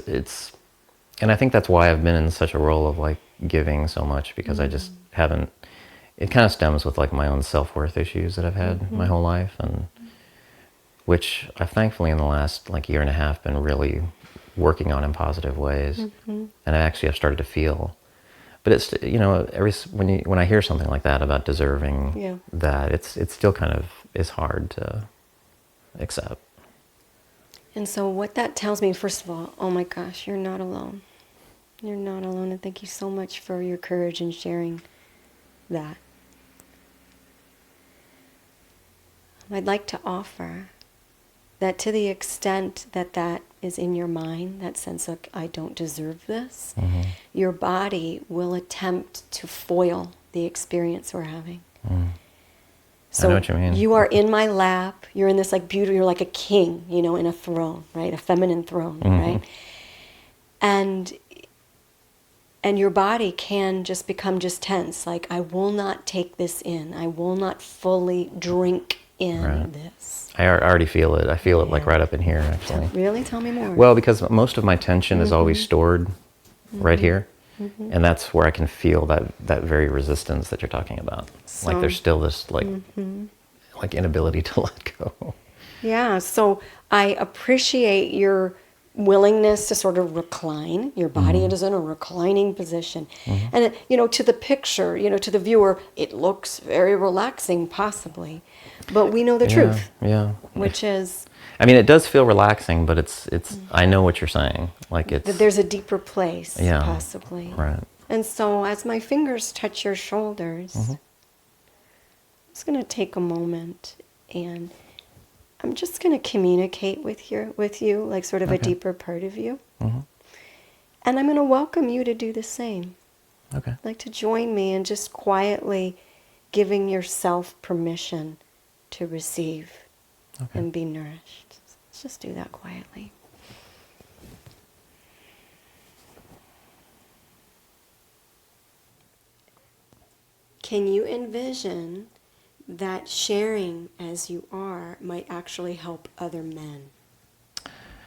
Speaker 1: and I think that's why I've been in such a role of like giving so much, because I just haven't, it kind of stems with like my own self-worth issues that I've had my whole life, and which I've thankfully in the last like year and a half been really working on in positive ways. And I actually have started to feel, but it's, you know, when I hear something like that about deserving that, it still kind of is hard to accept.
Speaker 11: And so what that tells me, first of all, oh my gosh, you're not alone. You're not alone, and thank you so much for your courage in sharing that. I'd like to offer that to the extent that that is in your mind, that sense of, I don't deserve this, your body will attempt to foil the experience we're having. So
Speaker 1: I know what you mean.
Speaker 11: You are in my lap, you're in this like beauty, you're like a king, you know, in a throne, right? A feminine throne, right? And your body can just become just tense, like, I will not take this in, I will not fully drink in this.
Speaker 1: I already feel it. I feel it like right up in here, actually.
Speaker 11: Really? Tell me more.
Speaker 1: Well, because most of my tension is always stored right here. And that's where I can feel that very resistance that you're talking about.
Speaker 11: So,
Speaker 1: like there's still this like inability to let go.
Speaker 11: Yeah, so I appreciate your willingness to sort of recline. Your body is in a reclining position. And, you know, to the picture, you know, to the viewer, it looks very relaxing, possibly. But we know the truth.
Speaker 1: Yeah.
Speaker 11: Which is...
Speaker 1: I mean, it does feel relaxing, but it's. I know what you're saying. Like it's...
Speaker 11: that there's a deeper place, possibly.
Speaker 1: Right.
Speaker 11: And so as my fingers touch your shoulders, I'm just going to take a moment and I'm just going to communicate with you, like sort of a deeper part of you. And I'm going to welcome you to do the same.
Speaker 1: Okay.
Speaker 11: Like to join me in just quietly giving yourself permission to receive and be nourished. just do that quietly. Can you envision that sharing as you are might actually help other men?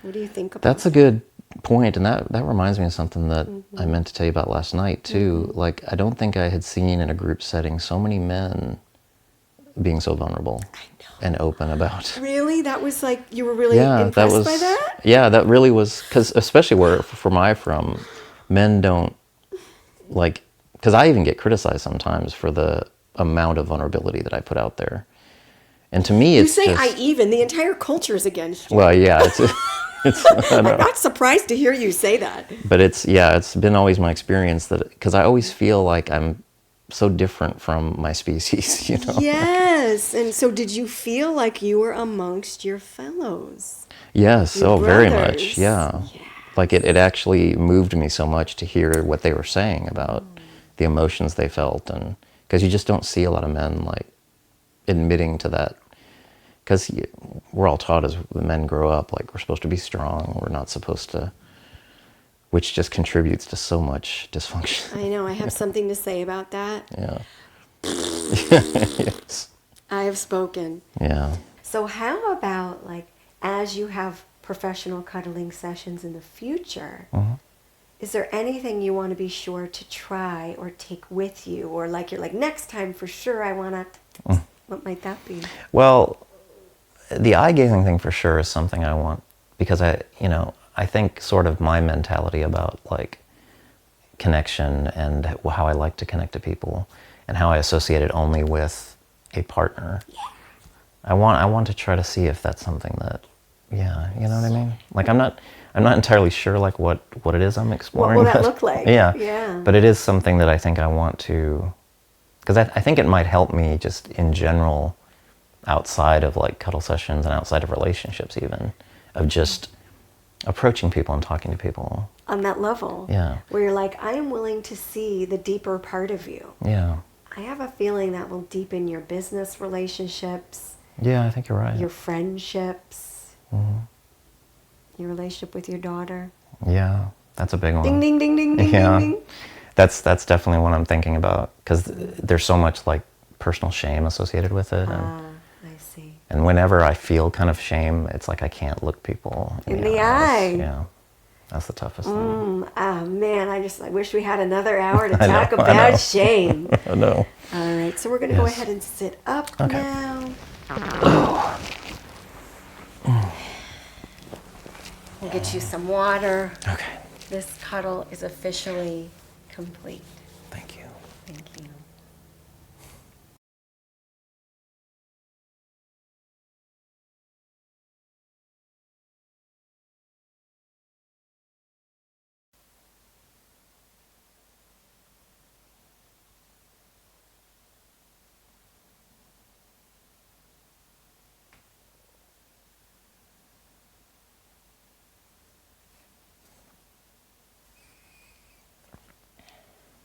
Speaker 11: What do you think about
Speaker 1: That's a good point, and that reminds me of something that I
Speaker 11: Mm-hmm.
Speaker 1: meant to tell you about last night too.
Speaker 11: Mhm.
Speaker 1: Like, I don't think I had seen in a group setting so many men being so vulnerable and open about.
Speaker 11: Really? That was like, you were really
Speaker 1: Yeah, that
Speaker 11: impressed
Speaker 1: was.
Speaker 11: by that?
Speaker 1: Yeah, that really was, because especially from I from, men don't like. Because I even get criticized sometimes for the amount of vulnerability that I put out there, and to me,
Speaker 11: You
Speaker 1: it's
Speaker 11: say
Speaker 1: just.
Speaker 11: the entire culture is against you.
Speaker 1: Well, yeah, it's. I
Speaker 11: I'm
Speaker 1: know.
Speaker 11: not surprised to hear you say that.
Speaker 1: But it's been always my experience that, because I always feel like I'm so different from my species, you know.
Speaker 11: Yes. And so did you feel like you were amongst your fellows?
Speaker 1: Yes,
Speaker 11: Your
Speaker 1: very
Speaker 11: brothers?
Speaker 1: much, yeah. Like it actually moved me so much to hear what they were saying about the emotions they felt, and because you just don't see a lot of men like admitting to that, because we're all taught as men grow up like we're supposed to be strong, we're not supposed to, which just contributes to so much dysfunction.
Speaker 11: I know. I have something to say about that.
Speaker 1: Yeah. Yes.
Speaker 11: I have spoken.
Speaker 1: Yeah.
Speaker 11: So how about, like, as you have professional cuddling sessions in the future, is there anything you want to be sure to try or take with you, or like you're like, next time for sure I want to, what might that be?
Speaker 1: Well, the eye gazing thing for sure is something I want, because I think sort of my mentality about like connection and how I like to connect to people and how I associate it only with a partner. I want to try to see if that's something that, yeah, you know what I mean? Like I'm not entirely sure like what it is I'm exploring.
Speaker 11: What will that look like?
Speaker 1: Yeah.
Speaker 11: Yeah.
Speaker 1: But it is something that I think I want to, because I think it might help me just in general outside of like cuddle sessions and outside of relationships even, of just approaching people and talking to people.
Speaker 11: On that level.
Speaker 1: Yeah.
Speaker 11: Where you're like, I am willing to see the deeper part of you.
Speaker 1: Yeah.
Speaker 11: I have a feeling that will deepen your business relationships.
Speaker 1: Yeah, I think you're right.
Speaker 11: Your friendships. Your relationship with your daughter.
Speaker 1: Yeah, that's a big one.
Speaker 11: Ding, ding, ding, ding, ding,
Speaker 1: Yeah.
Speaker 11: ding, ding.
Speaker 1: That's definitely what I'm thinking about, because there's so much like personal shame associated with it.
Speaker 11: I see.
Speaker 1: And whenever I feel kind of shame, it's like I can't look people
Speaker 11: In the eye.
Speaker 1: Yeah, that's the toughest thing.
Speaker 11: Oh man, I wish we had another hour to
Speaker 1: I know,
Speaker 11: talk
Speaker 1: I
Speaker 11: about
Speaker 1: know.
Speaker 11: shame.
Speaker 1: I know.
Speaker 11: All right, so we're going to go ahead and sit up now. We'll get you some water.
Speaker 1: Okay.
Speaker 11: This cuddle is officially complete.
Speaker 1: Thank you.
Speaker 11: Thank you.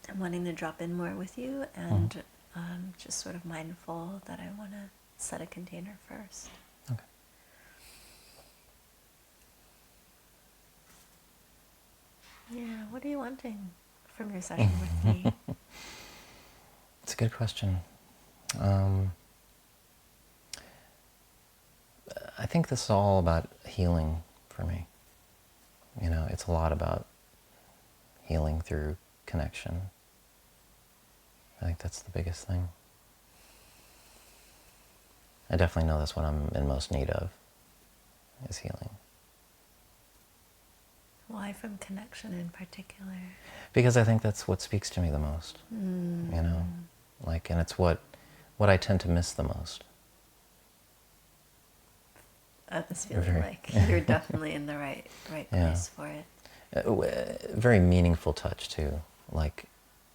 Speaker 12: I'm wanting to drop in more with you, and just sort of mindful that I want to set a container first.
Speaker 1: Okay.
Speaker 12: Yeah, what are you wanting from your session with me?
Speaker 1: It's a good question. I think this is all about healing for me. You know, it's a lot about healing through connection. I think that's the biggest thing. I definitely know that's what I'm in most need of, is healing.
Speaker 12: Why from connection in particular?
Speaker 1: Because I think that's what speaks to me the most. You know, like, and it's what I tend to miss the most.
Speaker 12: This feeling
Speaker 1: Very-
Speaker 12: like you're definitely in the right place for it.
Speaker 1: Very meaningful touch too. Like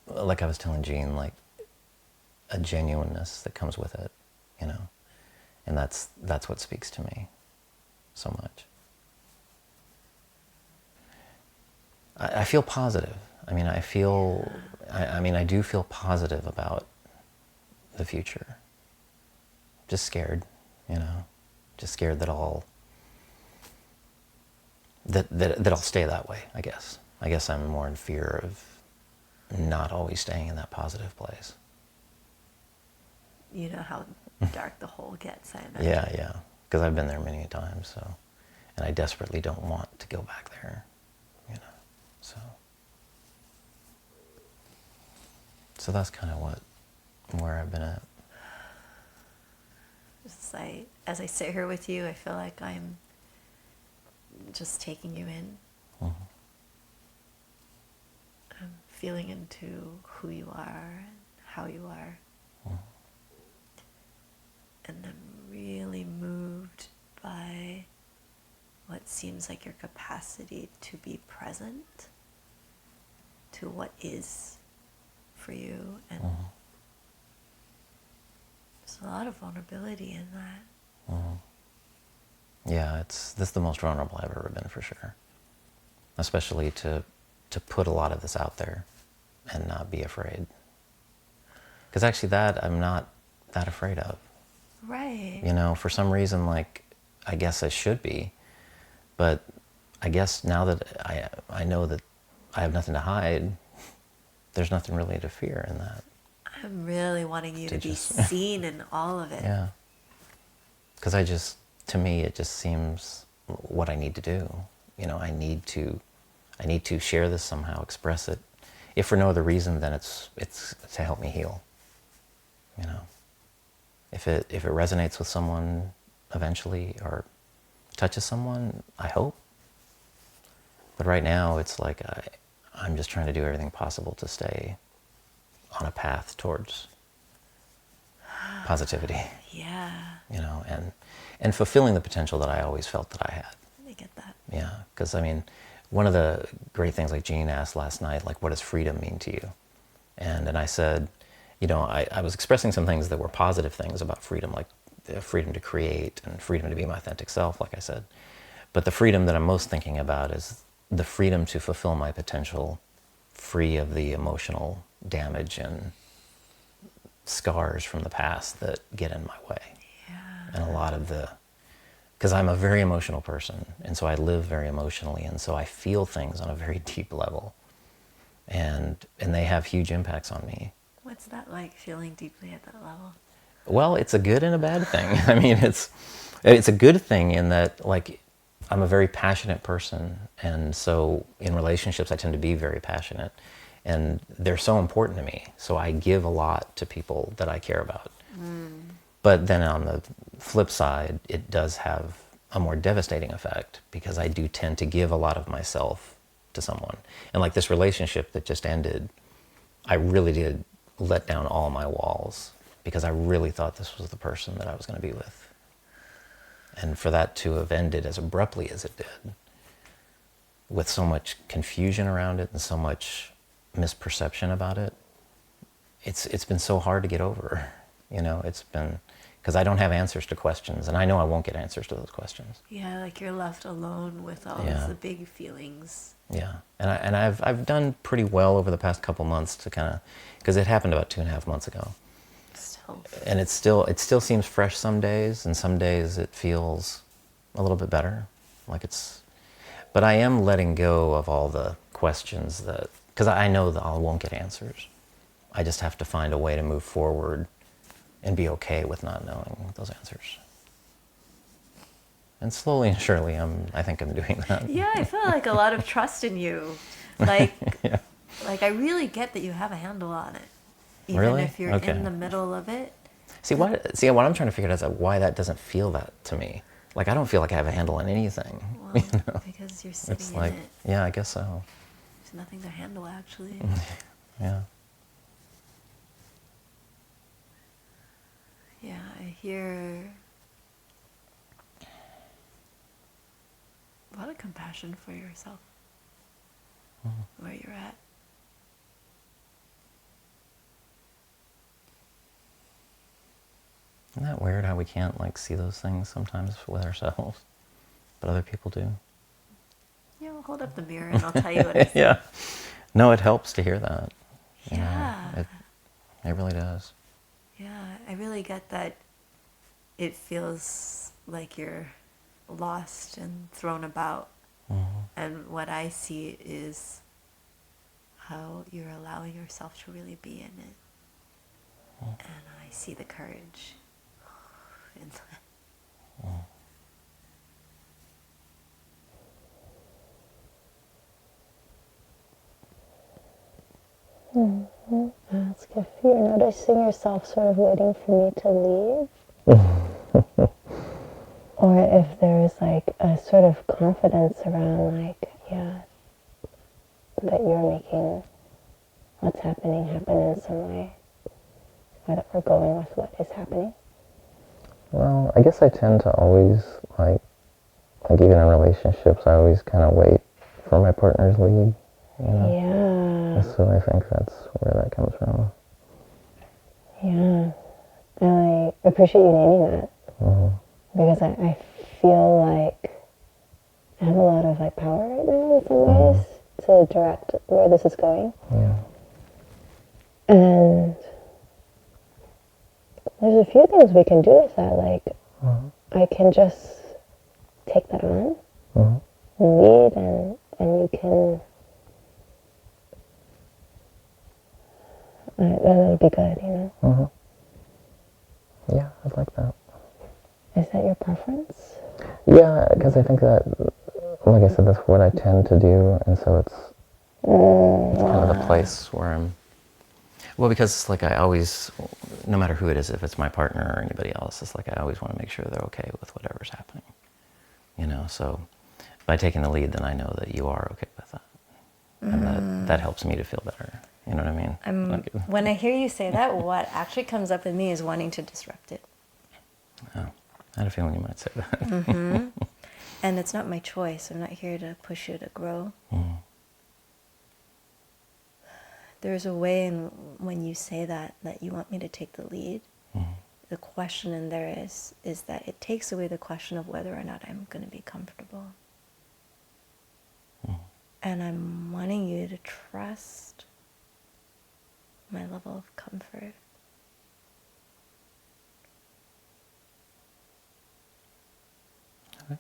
Speaker 1: I was telling Jean, like a genuineness that comes with it, you know, and that's what speaks to me so much. I feel positive. I mean, I do feel positive about the future. Just scared, you know, just scared that I'll that I'll stay that way, I guess. I guess I'm more in fear of not always staying in that positive place.
Speaker 12: You know how dark the hole gets, I imagine.
Speaker 1: Yeah. Because I've been there many times, so. And I desperately don't want to go back there, you know, so. So that's kind of where I've been at.
Speaker 12: As I sit here with you, I feel like I'm just taking you in.
Speaker 1: Mm-hmm.
Speaker 12: I'm feeling into who you are and how you are.
Speaker 1: Mm-hmm.
Speaker 12: And I'm really moved by what seems like your capacity to be present to what is for you. And there's a lot of vulnerability in that.
Speaker 1: Mm-hmm. Yeah, this is the most vulnerable I've ever been, for sure. Especially to put a lot of this out there and not be afraid. Because actually that I'm not that afraid of.
Speaker 12: Right.
Speaker 1: You know, for some reason, like, I guess I should be. But I guess now that I know that I have nothing to hide, there's nothing really to fear in that.
Speaker 12: I'm really wanting you to be seen in all of it.
Speaker 1: Yeah. Because to me, it just seems what I need to do. You know, I need to share this somehow, express it. If for no other reason, then it's to help me heal. You know, if it resonates with someone eventually, or touches someone, I hope. But right now, it's like I'm just trying to do everything possible to stay on a path towards positivity.
Speaker 12: Yeah.
Speaker 1: You know, and fulfilling the potential that I always felt that I had.
Speaker 12: I get that.
Speaker 1: Yeah, because I mean, one of the great things, like Jean asked last night, like, what does freedom mean to you? And I said, you know, I was expressing some things that were positive things about freedom, like the freedom to create and freedom to be my authentic self, like I said. But the freedom that I'm most thinking about is the freedom to fulfill my potential, free of the emotional damage and scars from the past that get in my way.
Speaker 12: Yeah.
Speaker 1: And a lot of because I'm a very emotional person, and so I live very emotionally, and so I feel things on a very deep level. And they have huge impacts on me.
Speaker 12: What's that like, feeling deeply at that level?
Speaker 1: Well, it's a good and a bad thing. I mean, it's a good thing in that, like, I'm a very passionate person, and so in relationships I tend to be very passionate, and they're so important to me. So I give a lot to people that I care about. But then on the flip side, it does have a more devastating effect, because I do tend to give a lot of myself to someone. And like this relationship that just ended, I really did let down all my walls, because I really thought this was the person that I was going to be with. And for that to have ended as abruptly as it did, with so much confusion around it and so much misperception about it, it's been so hard to get over. You know, it's been, because I don't have answers to questions, and I know I won't get answers to those questions.
Speaker 12: Yeah, like you're left alone with all of the big feelings.
Speaker 1: Yeah, and I've done pretty well over the past couple months to kind of, because it happened about 2.5 months ago. And it still seems fresh some days, and some days it feels a little bit better. But I am letting go of all the questions because I know that I won't get answers. I just have to find a way to move forward and be okay with not knowing those answers. And slowly and surely, I think I'm doing that.
Speaker 12: Yeah, I feel like a lot of trust in you. Like, like I really get that you have a handle on it. Even
Speaker 1: really?
Speaker 12: if you're in the middle of it.
Speaker 1: See, what I'm trying to figure out is why that doesn't feel that to me. Like, I don't feel like I have a handle on anything.
Speaker 12: Well,
Speaker 1: you know?
Speaker 12: because you're sitting
Speaker 1: in
Speaker 12: it.
Speaker 1: Yeah, I guess so.
Speaker 12: There's nothing to handle, actually.
Speaker 1: Yeah.
Speaker 12: Yeah, I hear a lot of compassion for yourself, where you're at.
Speaker 1: Isn't that weird how we can't, like, see those things sometimes with ourselves, but other people do?
Speaker 12: Yeah, well, hold up the mirror and I'll tell you what I see.
Speaker 1: Yeah. No, it helps to hear that.
Speaker 12: Yeah.
Speaker 1: You know, it really does.
Speaker 12: Yeah, I really get that it feels like you're lost and thrown about.
Speaker 1: Mm-hmm.
Speaker 12: And what I see is how you're allowing yourself to really be in it. And I see the courage in that.
Speaker 6: Ask if you're noticing yourself sort of waiting for me to leave. Or if there's like a sort of confidence around like, yeah, that you're making what's happening happen in some way. Or that we're going with what is happening.
Speaker 1: Well, I guess I tend to always, like even in relationships, I always kind of wait for my partner's lead, you know?
Speaker 6: Yeah.
Speaker 1: So I think that's where that comes from.
Speaker 6: Yeah. And I appreciate you naming that. Because I feel like I have a lot of like power right now in some ways to direct where this is going.
Speaker 1: Yeah.
Speaker 6: And there's a few things we can do with that. Like, I can just take that on, lead, and you can. That'll be good, you know.
Speaker 1: Yeah, I'd like that.
Speaker 6: Is that your preference?
Speaker 1: Yeah, because I think that, like I said, that's what I tend to do, and so it's kind of the place where I'm. Well, because like I always, no matter who it is, if it's my partner or anybody else, it's like I always want to make sure they're okay with whatever's happening. You know, so by taking the lead, then I know that you are okay with that, and that helps me to feel better. You know what I mean?
Speaker 12: When I hear you say that, what actually comes up in me is wanting to disrupt it.
Speaker 1: Oh, I had a feeling you might say that.
Speaker 12: And it's not my choice. I'm not here to push you to grow. There's a way in when you say that you want me to take the lead. The question in there is that it takes away the question of whether or not I'm going to be comfortable. And I'm wanting you to trust my level of comfort.
Speaker 1: Okay.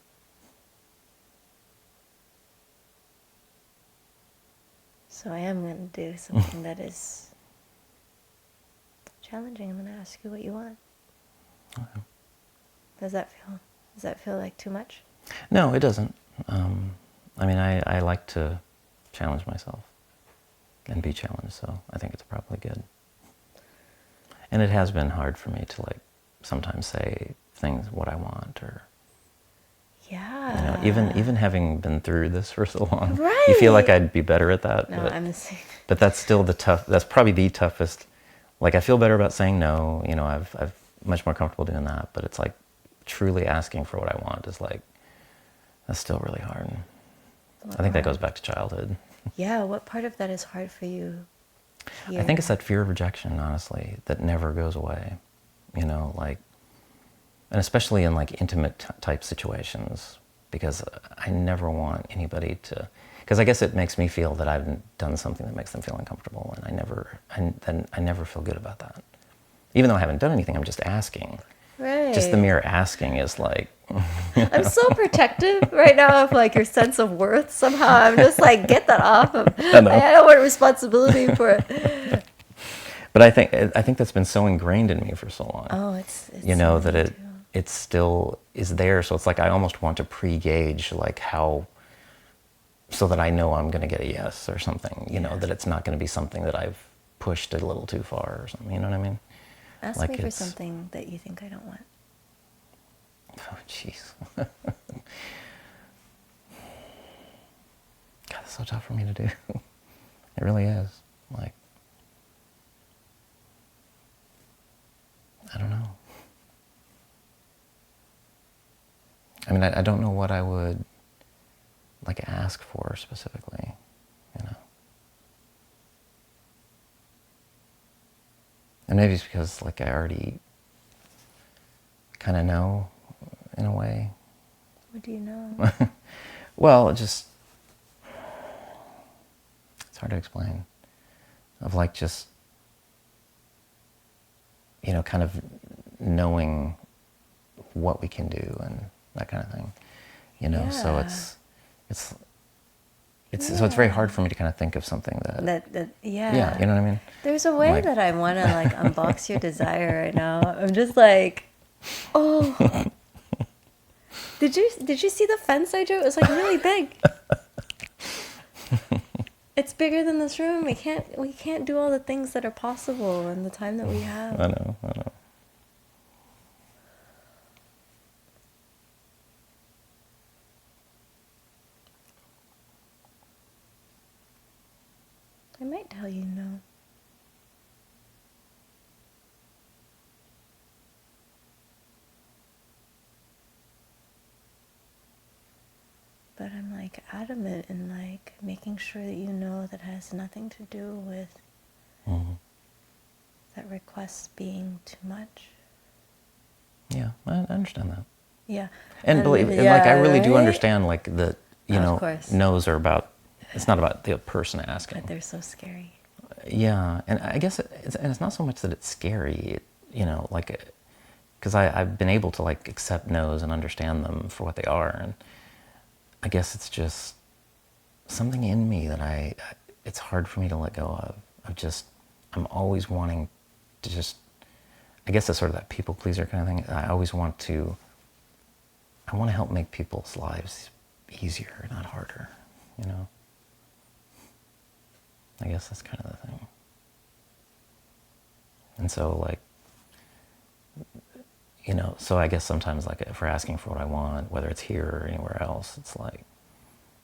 Speaker 12: So I am going to do something that is challenging. I'm going to ask you what you want.
Speaker 1: Okay.
Speaker 12: Does that feel like too much?
Speaker 1: No, it doesn't. I mean, I like to challenge myself and be challenged, so I think it's probably good. And it has been hard for me to like sometimes say things what I want, or
Speaker 12: yeah,
Speaker 1: you know, even having been through this for so long,
Speaker 12: right.
Speaker 1: You feel like I'd be better at that.
Speaker 12: No,
Speaker 1: but,
Speaker 12: I'm the same.
Speaker 1: But that's still that's probably the toughest. Like I feel better about saying no. You know, I've much more comfortable doing that. But it's like truly asking for what I want is like that's still really hard. I think that goes back to childhood.
Speaker 12: Yeah, what part of that is hard for you here?
Speaker 1: I think it's that fear of rejection, honestly, that never goes away. You know, like, and especially in like intimate type situations, because I never want anybody to, because I guess it makes me feel that I've done something that makes them feel uncomfortable, and I never feel good about that. Even though I haven't done anything, I'm just asking.
Speaker 12: Right.
Speaker 1: Just the mere asking is like.
Speaker 12: I'm so protective right now of like your sense of worth. Somehow I'm just like, get that off of. I don't want responsibility for it.
Speaker 1: But I think that's been so ingrained in me for so long.
Speaker 12: Oh, it's
Speaker 1: you know that it still is there. So it's like I almost want to pre-gauge like how, so that I know I'm going to get a yes or something. You know, that it's not going to be something that I've pushed a little too far or something. You know what I mean?
Speaker 12: Ask
Speaker 1: like
Speaker 12: me for something that you think I don't want.
Speaker 1: Oh, jeez. God, that's so tough for me to do. It really is. Like, I don't know. I mean, I don't know what I would, like, ask for specifically, you know. And maybe it's because, like, I already kind of know, in a way.
Speaker 12: What do you know?
Speaker 1: Well, it's hard to explain. Of like just, you know, kind of knowing what we can do and that kind of thing. You know, so it's So it's very hard for me to kind of think of something
Speaker 12: Yeah.
Speaker 1: Yeah, you know what I mean?
Speaker 12: There's a way
Speaker 1: Like-
Speaker 12: that I want to like unbox your desire right now. I'm just like, oh. Did you see the fence I drew? It was like really big. It's bigger than this room. We can't do all the things that are possible in the time that we have.
Speaker 1: I know.
Speaker 12: I might tell you no. But I'm like adamant in like making sure that you know that has nothing to do with that request being too much.
Speaker 1: Yeah, I understand that.
Speaker 12: Yeah.
Speaker 1: And believe, like, I really do understand, like, that, you know,
Speaker 12: course.
Speaker 1: no's are about, it's not about the person asking.
Speaker 12: But they're so scary.
Speaker 1: Yeah, and I guess it's not so much that it's scary, you know, like, because I've been able to, like, accept no's and understand them for what they are, and I guess it's just something in me that it's hard for me to let go of. I'm always wanting to just, I guess it's sort of that people pleaser kind of thing. I want to help make people's lives easier, not harder, you know? I guess that's kind of the thing. And so, like, you know, so I guess sometimes, like, if we're asking for what I want, whether it's here or anywhere else, it's like,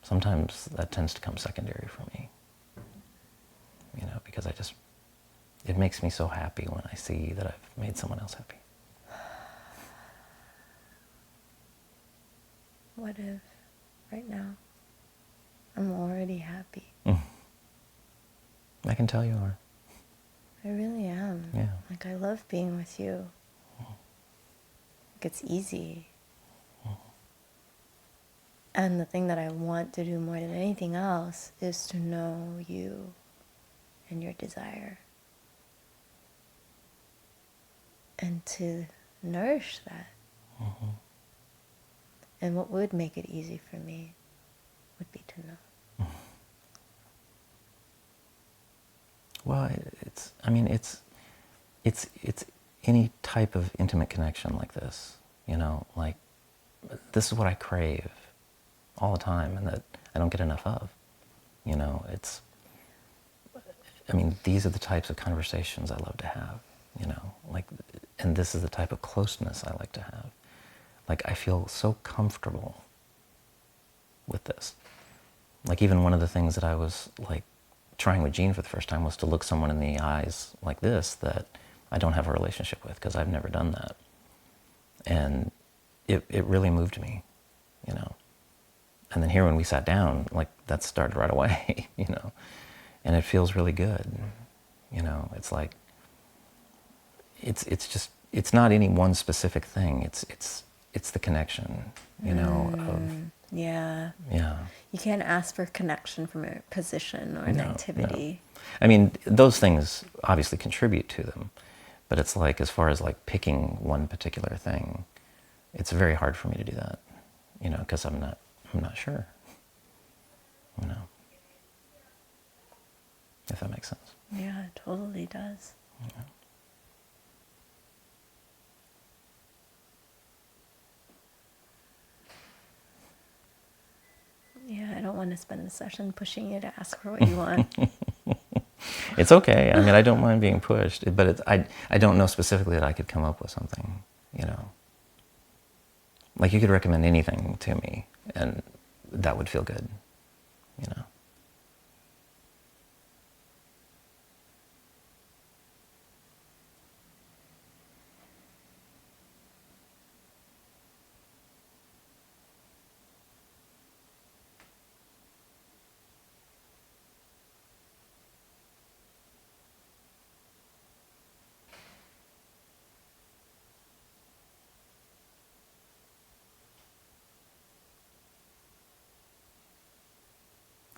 Speaker 1: sometimes that tends to come secondary for me. You know, because it makes me so happy when I see that I've made someone else happy.
Speaker 12: What if right now I'm already happy?
Speaker 1: I can tell you are.
Speaker 12: I really am.
Speaker 1: Yeah.
Speaker 12: Like, I love being with you. Like, it's easy. And the thing that I want to do more than anything else is to know you and your desire. And to nourish that. And what would make it easy for me would be to know.
Speaker 1: Well, it's any type of intimate connection like this, you know, like, this is what I crave all the time and that I don't get enough of, you know, these are the types of conversations I love to have, you know, like, and this is the type of closeness I like to have. Like, I feel so comfortable with this. Like, even one of the things that I was, like, trying with Jean for the first time was to look someone in the eyes like this that I don't have a relationship with, because I've never done that. And it really moved me, you know. And then here when we sat down, like, that started right away, you know. And it feels really good, you know. It's like, it's just, it's not any one specific thing. It's the connection, you know,
Speaker 12: Yeah.
Speaker 1: Yeah.
Speaker 12: You can't ask for connection from a position or an activity.
Speaker 1: No. I mean, those things obviously contribute to them, but it's like, as far as like picking one particular thing, it's very hard for me to do that, you know, because I'm not sure, you know, if that makes sense.
Speaker 12: Yeah, it totally does.
Speaker 1: Yeah.
Speaker 12: Yeah, I don't want to spend the session pushing you to ask for what you want.
Speaker 1: It's okay. I mean, I don't mind being pushed, but I don't know specifically that I could come up with something, you know. Like, you could recommend anything to me, and that would feel good, you know.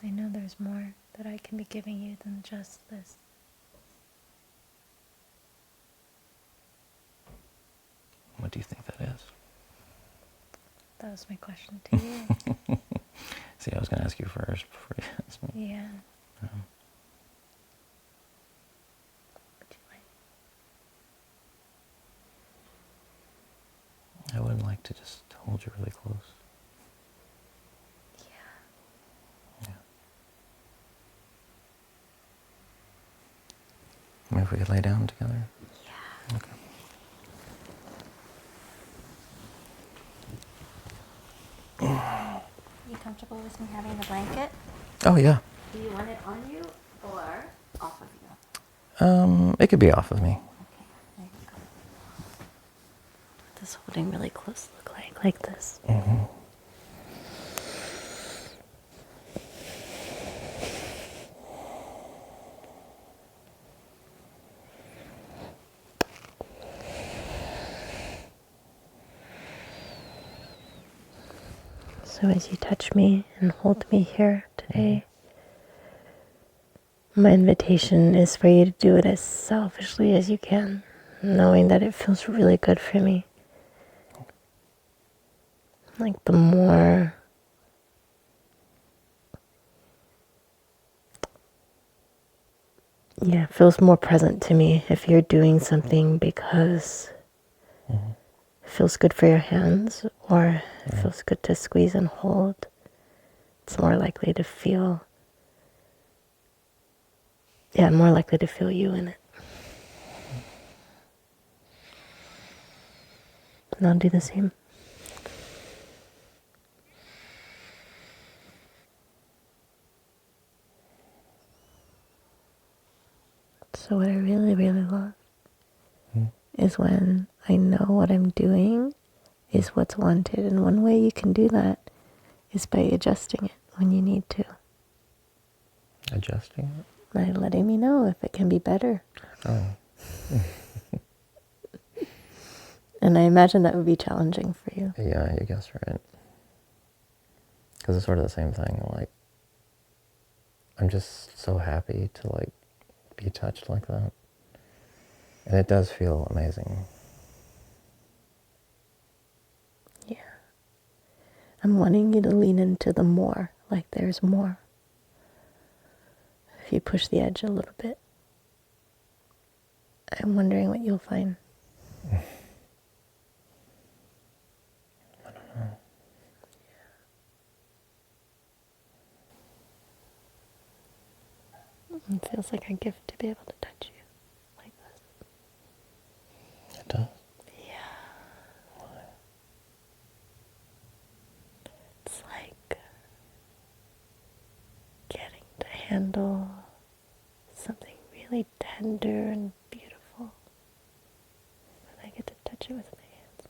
Speaker 12: I know there's more that I can be giving you than just this.
Speaker 1: What do you think that is?
Speaker 12: That was my question to you.
Speaker 1: See, I was going to ask you first before you asked me.
Speaker 6: Yeah.
Speaker 1: I would like to just hold you really close. Yeah. Maybe if we could lay down together.
Speaker 6: Yeah.
Speaker 1: Okay.
Speaker 8: You comfortable with me having the blanket?
Speaker 1: Oh, yeah.
Speaker 8: Do you want it on you or off of you?
Speaker 1: It could be off of me.
Speaker 8: Okay, there you go.
Speaker 6: What does holding really close look like this?
Speaker 1: Mm-hmm.
Speaker 6: So as you touch me and hold me here today, my invitation is for you to do it as selfishly as you can, knowing that it feels really good for me. Like the more it feels more present to me if you're doing something because it feels good for your hands or it feels good to squeeze and hold. It's more likely to feel, more likely to feel you in it. And I'll do the same. So what I really, really love is when I know what I'm doing is what's wanted. And one way you can do that is by adjusting it when you need to.
Speaker 1: Adjusting it?
Speaker 6: By letting me know if it can be better.
Speaker 1: Oh.
Speaker 6: And I imagine that would be challenging for you.
Speaker 1: Yeah, you guess right. Because it's sort of the same thing. Like, I'm just so happy to, like, be touched like that. And it does feel amazing.
Speaker 6: Yeah. I'm wanting you to lean into the more, like there's more. If you push the edge a little bit, I'm wondering what you'll find.
Speaker 1: I don't know.
Speaker 6: It feels like a gift to be able to touch you like this.
Speaker 1: It does?
Speaker 6: Yeah.
Speaker 1: Why?
Speaker 6: It's like getting to handle something really tender and beautiful. And I get to touch it with my hands.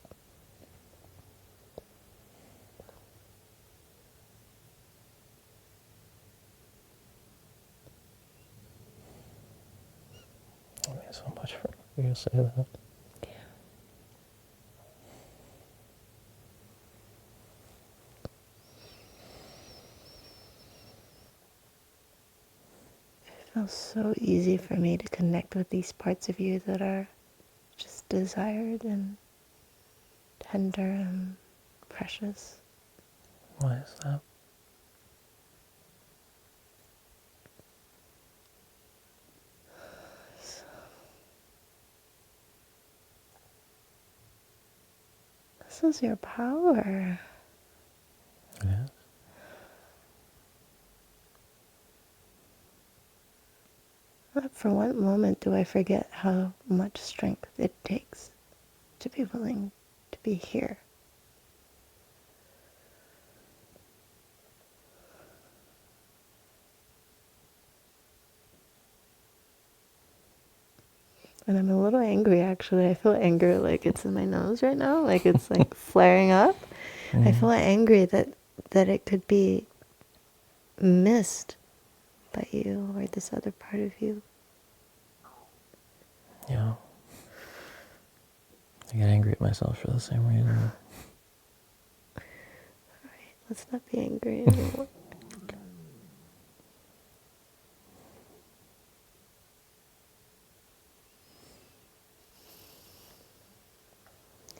Speaker 1: It means so much for you to say that.
Speaker 6: Yeah. It feels so easy for me to connect with these parts of you that are just desired and tender and precious.
Speaker 1: Why is that?
Speaker 6: This is your power.
Speaker 1: It is?
Speaker 6: Not for one moment do I forget how much strength it takes to be willing to be here. And I'm a little angry, actually. I feel anger like it's in my nose right now, like it's like flaring up. I feel angry that it could be missed by you or this other part of you.
Speaker 1: Yeah. I get angry at myself for the same reason.
Speaker 6: All right, let's not be angry anymore.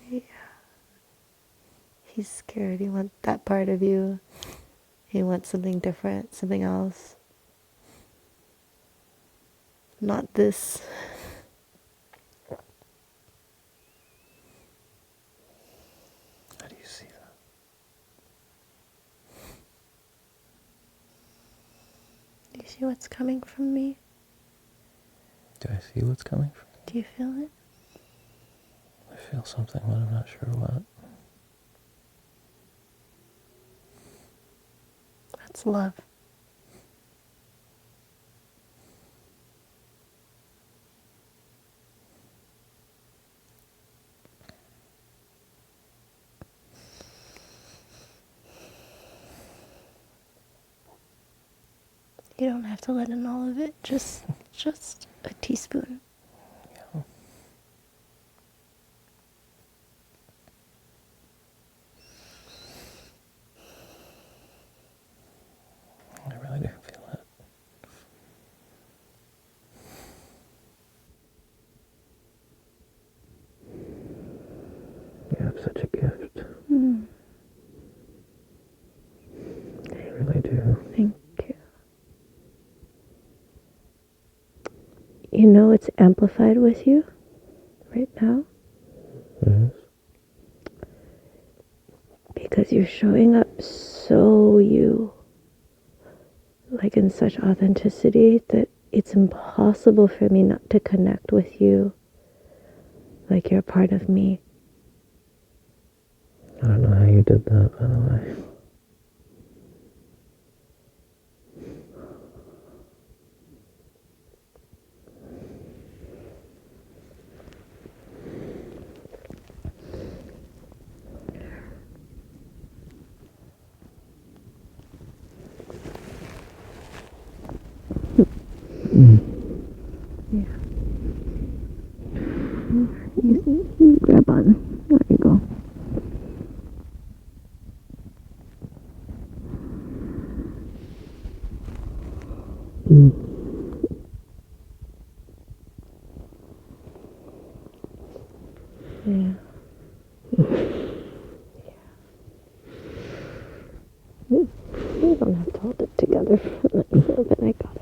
Speaker 6: Yeah. He's scared. He wants that part of you.
Speaker 12: He wants something different, something else. Not this.
Speaker 1: How do you see that?
Speaker 12: Do you see what's coming from me?
Speaker 1: Do I see what's coming from me?
Speaker 12: Do you feel it?
Speaker 1: I feel something, but I'm not sure what.
Speaker 12: That's love. You don't have to let in all of it, just a teaspoon.
Speaker 1: Yeah. I really do feel it. You have such a gift.
Speaker 10: Mm.
Speaker 1: You really do.
Speaker 10: Thank you. You know it's amplified with you right now?
Speaker 1: Yes.
Speaker 10: Because you're showing up so you, like in such authenticity that it's impossible for me not to connect with you like you're a part of me.
Speaker 1: I don't know how you did that, by the way.
Speaker 10: Yeah. You grab on. There you go. Yeah. You don't have to hold it together for the next little bit. I got it.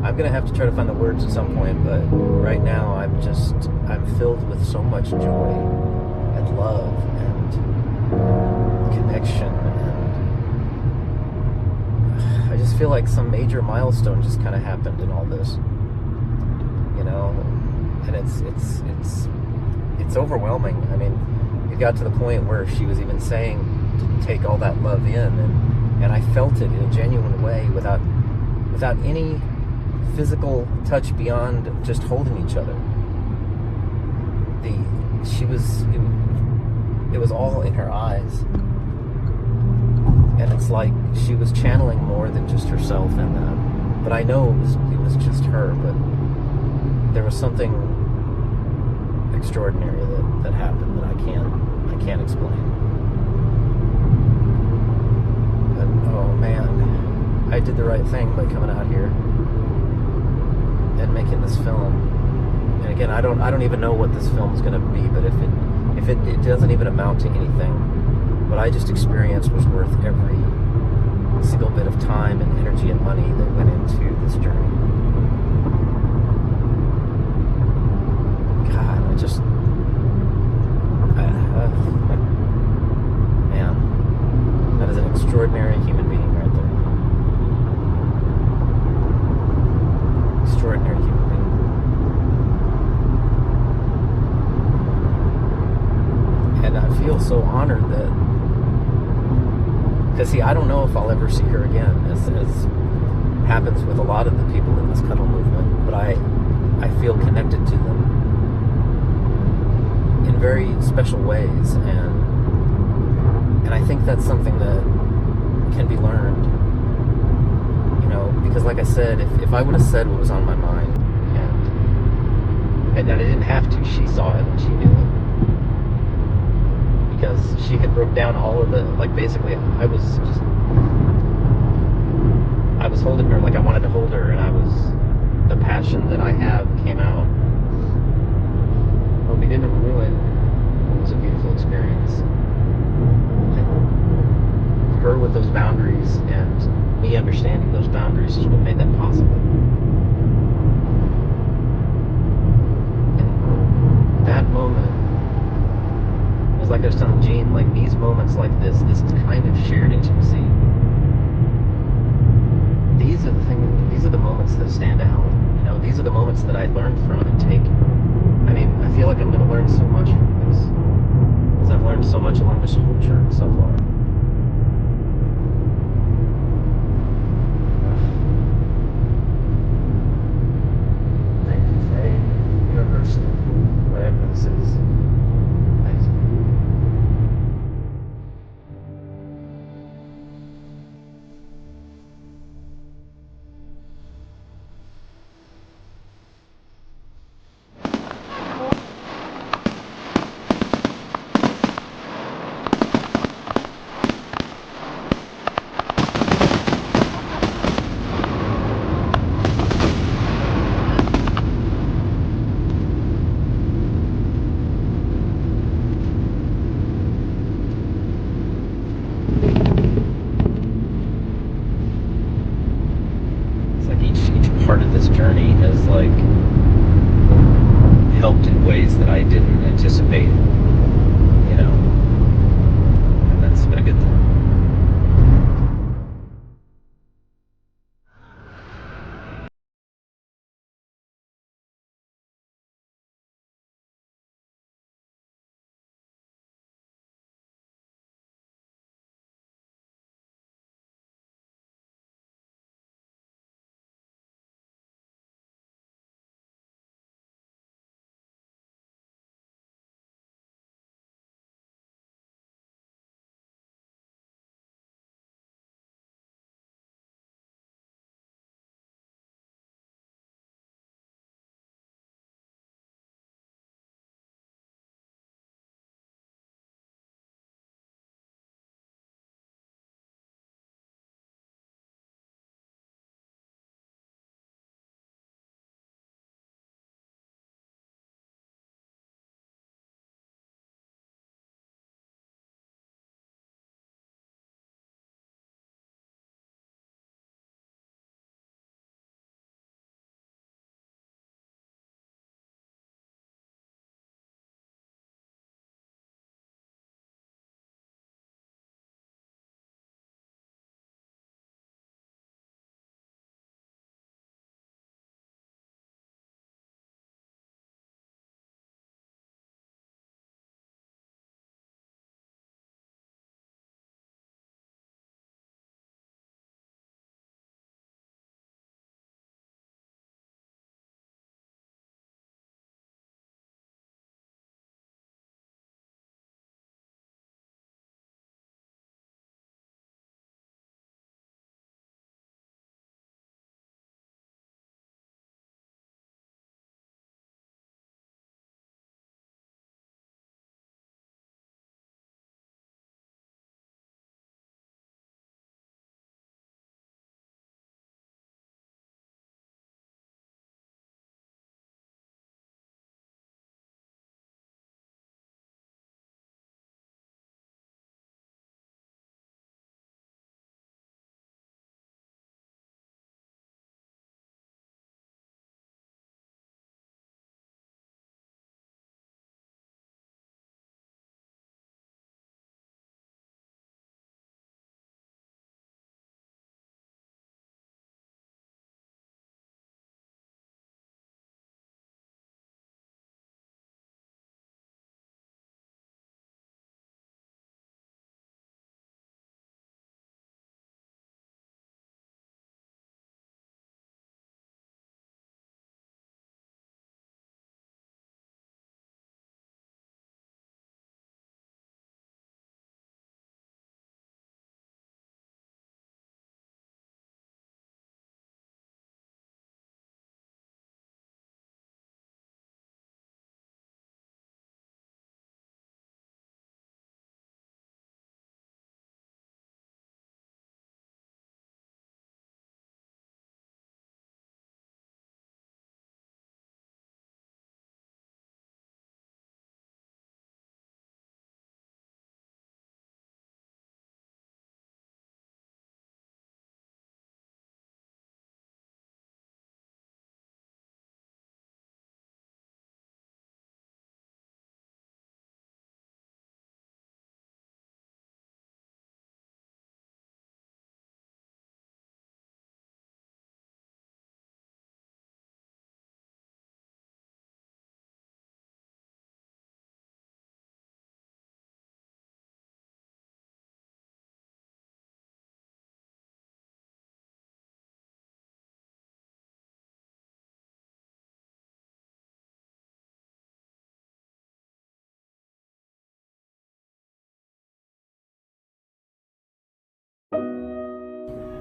Speaker 1: I'm gonna have to try to find the words at some point, but right now I'm filled with so much joy and love and connection, and I just feel like some major milestone just kind of happened in all this, you know, and it's overwhelming. I mean, it got to the point where she was even saying to take all that love in, and I felt it in a genuine way without any physical touch beyond just holding each other. It was all in her eyes, and it's like she was channeling more than just herself in that. But I know it was just her, but there was something extraordinary that happened that I can't explain. But oh man, I did the right thing by coming out here and making this film. And again, I don't even know what this film is going to be, but if it doesn't even amount to anything, what I just experienced was worth every single bit of time and energy and money that went into this journey. God, man, that is an extraordinary human being right there. Extraordinary human being. And I feel so honored that, because see, I don't know if I'll ever see her again, as happens with a lot of the people in this cuddle movement, but I feel connected to them in very special ways, and I think that's something that can be learned, you know, because like I said, if I would have said what was on my mind, and I didn't have to, she saw it and she knew it, because she had broke down all of the, like, basically I was holding her like I wanted to hold her, and the passion that I have came out. But we didn't ruin what was a beautiful experience. And her with those boundaries and me understanding those boundaries is what made that possible. And that moment, it was like I was telling Jean, like these moments like this kind of shared intimacy. These are the moments that stand out. You know, these are the moments that I learned from and take. I mean, I feel like I'm going to learn so much from this, because I've learned so much along this whole journey so far. Thank you, Faye, University, whatever this is. Thank you. It's like each part of this journey has like helped in ways that I didn't anticipate, you know, and that's been a good thing.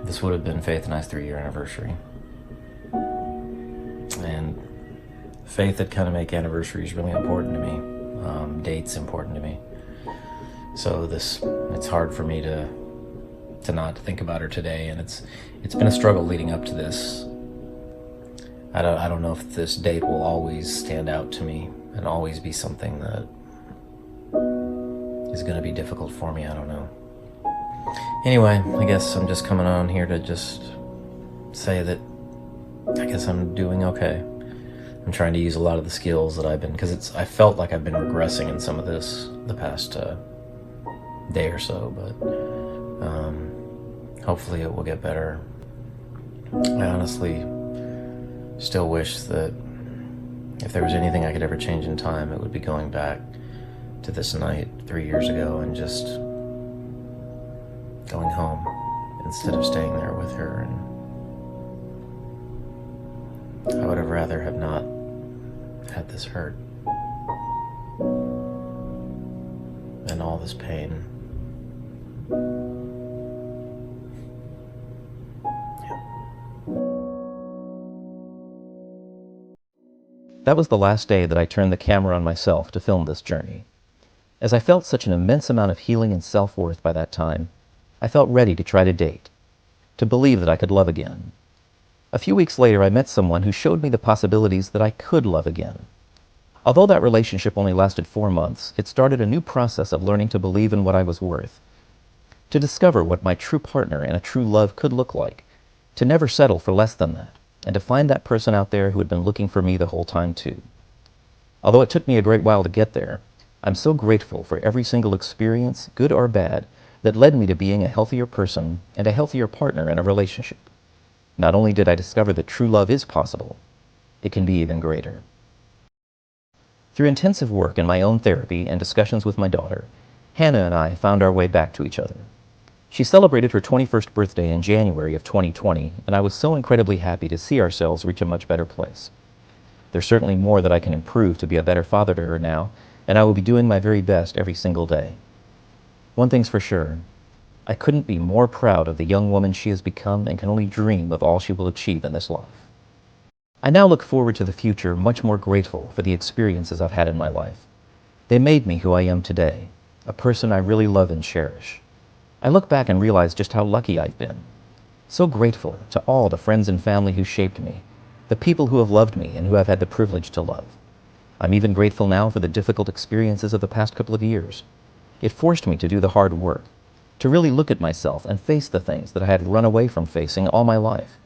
Speaker 1: This would have been Faith and I's 3-year anniversary. And Faith had kind of make anniversaries really important to me. Dates important to me. So it's hard for me to not think about her today, and it's been a struggle leading up to this. I don't know if this date will always stand out to me and always be something that is going to be difficult for me. I don't know. Anyway, I guess I'm just coming on here to just say that I guess I'm doing okay. I'm trying to use a lot of the skills that I've been, because I felt like I've been regressing in some of this the past day or so, but hopefully it will get better. I honestly still wish that if there was anything I could ever change in time, it would be going back to this night 3 years ago and just going home instead of staying there with her. And I would have rather have not had this hurt and all this pain. That was the last day that I turned the camera on myself to film this journey. As I felt such an immense amount of healing and self-worth by that time, I felt ready to try to date, to believe that I could love again. A few weeks later, I met someone who showed me the possibilities that I could love again. Although that relationship only lasted 4 months, it started a new process of learning to believe in what I was worth, to discover what my true partner and a true love could look like, to never settle for less than that, and to find that person out there who had been looking for me the whole time too. Although it took me a great while to get there, I'm so grateful for every single experience, good or bad, that led me to being a healthier person and a healthier partner in a relationship. Not only did I discover that true love is possible, it can be even greater. Through intensive work in my own therapy and discussions with my daughter, Hannah and I found our way back to each other. She celebrated her 21st birthday in January of 2020, and I was so incredibly happy to see ourselves reach a much better place. There's certainly more that I can improve to be a better father to her now, and I will be doing my very best every single day. One thing's for sure, I couldn't be more proud of the young woman she has become and can only dream of all she will achieve in this life. I now look forward to the future much more grateful for the experiences I've had in my life. They made me who I am today, a person I really love and cherish. I look back and realize just how lucky I've been. So grateful to all the friends and family who shaped me, the people who have loved me and who I've had the privilege to love. I'm even grateful now for the difficult experiences of the past couple of years. It forced me to do the hard work, to really look at myself and face the things that I had run away from facing all my life.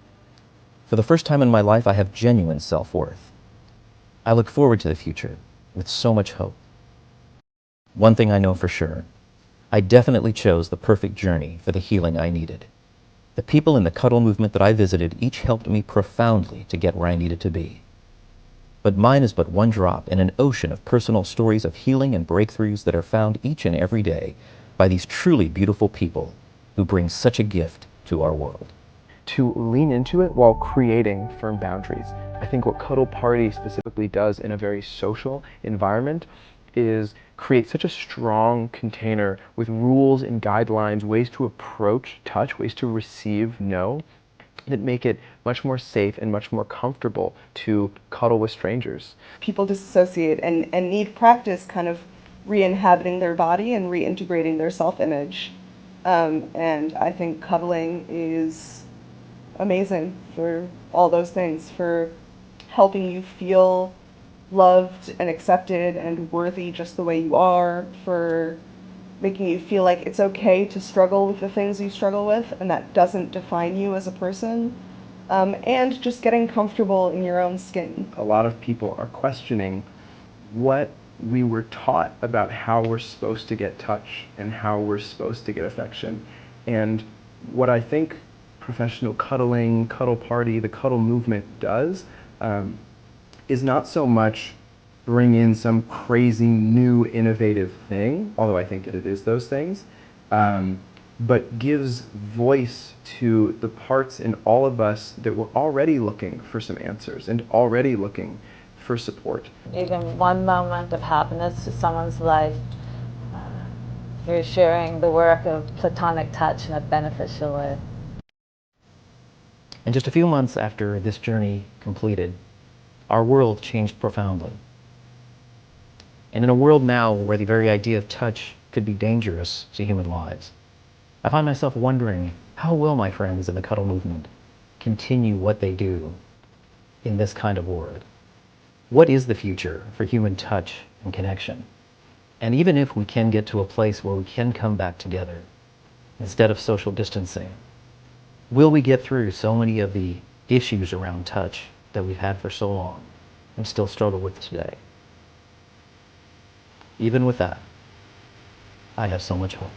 Speaker 1: For the first time in my life, I have genuine self-worth. I look forward to the future with so much hope. One thing I know for sure, I definitely chose the perfect journey for the healing I needed. The people in the Cuddle movement that I visited each helped me profoundly to get where I needed to be. But mine is but one drop in an ocean of personal stories of healing and breakthroughs that are found each and every day by these truly beautiful people who bring such a gift to our world.
Speaker 9: To lean into it while creating firm boundaries. I think what Cuddle Party specifically does in a very social environment is create such a strong container with rules and guidelines, ways to approach touch, ways to receive no, that make it much more safe and much more comfortable to cuddle with strangers.
Speaker 13: People disassociate and need practice kind of re-inhabiting their body and reintegrating their self-image. And I think cuddling is amazing for all those things, for helping you feel loved and accepted and worthy just the way you are, for making you feel like it's okay to struggle with the things you struggle with and that doesn't define you as a person, and just getting comfortable in your own skin.
Speaker 9: A lot of people are questioning what we were taught about how we're supposed to get touch and how we're supposed to get affection. And what I think professional cuddling, Cuddle Party, the Cuddle movement does is not so much bring in some crazy new innovative thing, although I think that it is those things, but gives voice to the parts in all of us that were already looking for some answers and already looking for support.
Speaker 14: Even one moment of happiness to someone's life, you're sharing the work of platonic touch in a beneficial way.
Speaker 1: And just a few months after this journey completed, our world changed profoundly. And in a world now where the very idea of touch could be dangerous to human lives, I find myself wondering, how will my friends in the cuddle movement continue what they do in this kind of world? What is the future for human touch and connection? And even if we can get to a place where we can come back together instead of social distancing, will we get through so many of the issues around touch that we've had for so long and still struggle with today? Even with that, I have so much hope.